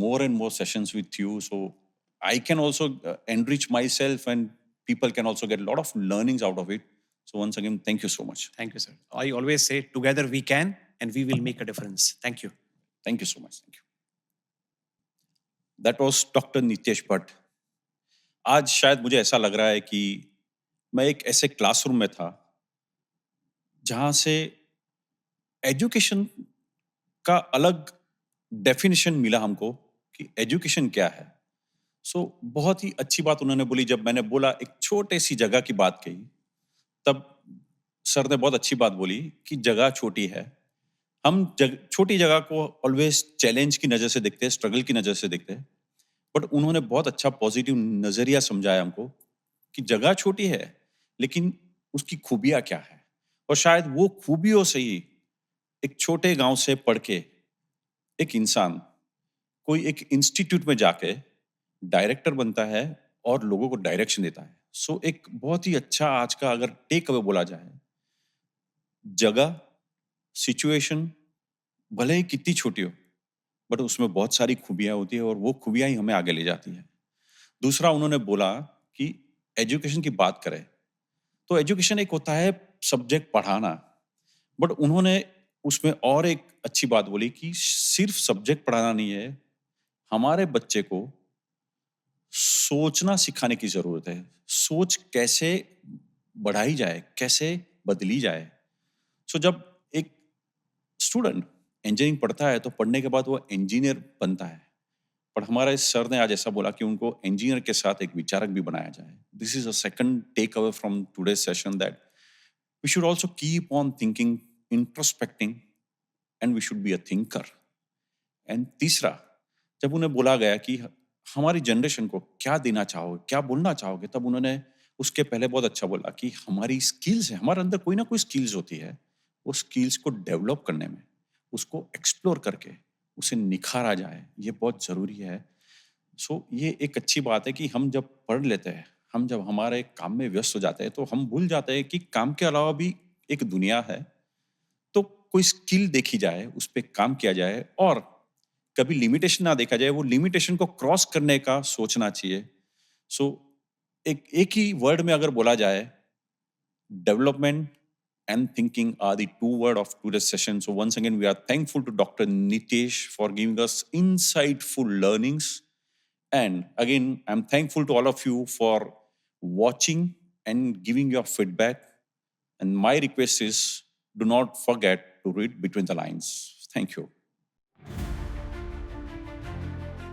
Speaker 1: more and more sessions with you, so I can also enrich myself, and people can also get a lot of learnings out of it. So once again, thank you so much.
Speaker 2: Thank you, sir. I always say, together we can, and we will make a difference. Thank you.
Speaker 1: Thank you so much. Thank you. That was Dr. Nitesh Bhatt. आज शायद मुझे ऐसा लग रहा है कि मैं एक ऐसे क्लासरूम में था जहां से एजुकेशन का अलग डेफिनेशन मिला हमको कि एजुकेशन क्या है. बहुत ही अच्छी बात उन्होंने बोली. जब मैंने बोला एक छोटे सी जगह की बात कही, तब सर ने बहुत अच्छी बात बोली कि जगह छोटी है. हम छोटी जगह को ऑलवेज चैलेंज की नज़र से देखते हैं, स्ट्रगल की नज़र से देखते हैं. बट उन्होंने बहुत अच्छा पॉजिटिव नज़रिया समझाया हमको कि जगह छोटी है, लेकिन उसकी खूबियाँ क्या है. और शायद वो खूबियों से ही एक छोटे गांव से पढ़ के एक इंसान कोई एक इंस्टीट्यूट में जाके डायरेक्टर बनता है और लोगों को डायरेक्शन देता है. एक बहुत ही अच्छा आज का अगर टेक अवे बोला जाए, जगह, सिचुएशन भले ही कितनी छोटी हो, बट उसमें बहुत सारी खूबियां होती है और वो खूबियां ही हमें आगे ले जाती है. दूसरा उन्होंने बोला कि एजुकेशन की बात करें तो एजुकेशन एक होता है सब्जेक्ट पढ़ाना, बट उन्होंने उसमें और एक अच्छी बात बोली कि सिर्फ सब्जेक्ट पढ़ाना नहीं है, हमारे बच्चे को सोचना सिखाने की जरूरत है. सोच कैसे बढ़ाई जाए, कैसे बदली जाए. जब एक स्टूडेंट इंजीनियरिंग पढ़ता है तो पढ़ने के बाद वो इंजीनियर बनता है, पर हमारे सर ने आज ऐसा बोला कि उनको इंजीनियर के साथ एक विचारक भी बनाया जाए. This is a second takeaway from today session, that we should also keep on thinking, introspecting, and we should be a thinker. And तीसरा, जब उन्हें बोला गया कि हमारी जनरेशन को क्या देना चाहोगे, क्या बोलना चाहोगे, तब उन्होंने उसके पहले बहुत अच्छा बोला कि हमारी स्किल्स है, हमारे अंदर कोई ना कोई स्किल्स होती है, वो स्किल्स को डेवलप करने में, उसको एक्सप्लोर करके उसे निखारा जाए, ये बहुत ज़रूरी है. ये एक अच्छी बात है कि हम जब पढ़ लेते हैं, हम जब हमारे काम में व्यस्त हो जाते हैं, तो हम भूल जाते हैं कि काम के अलावा भी एक दुनिया है. तो कोई स्किल देखी जाए, उस पे काम किया जाए और कभी लिमिटेशन ना देखा जाए, वो लिमिटेशन को क्रॉस करने का सोचना चाहिए. सो एक ही वर्ड में अगर बोला जाए, development and thinking are the two words of today's session. So once again, we are thankful to Dr. Nitesh for giving us insightful learnings. And again, I'm thankful to all of you for watching and giving your feedback. And my request is, do not forget to read between the lines. Thank you.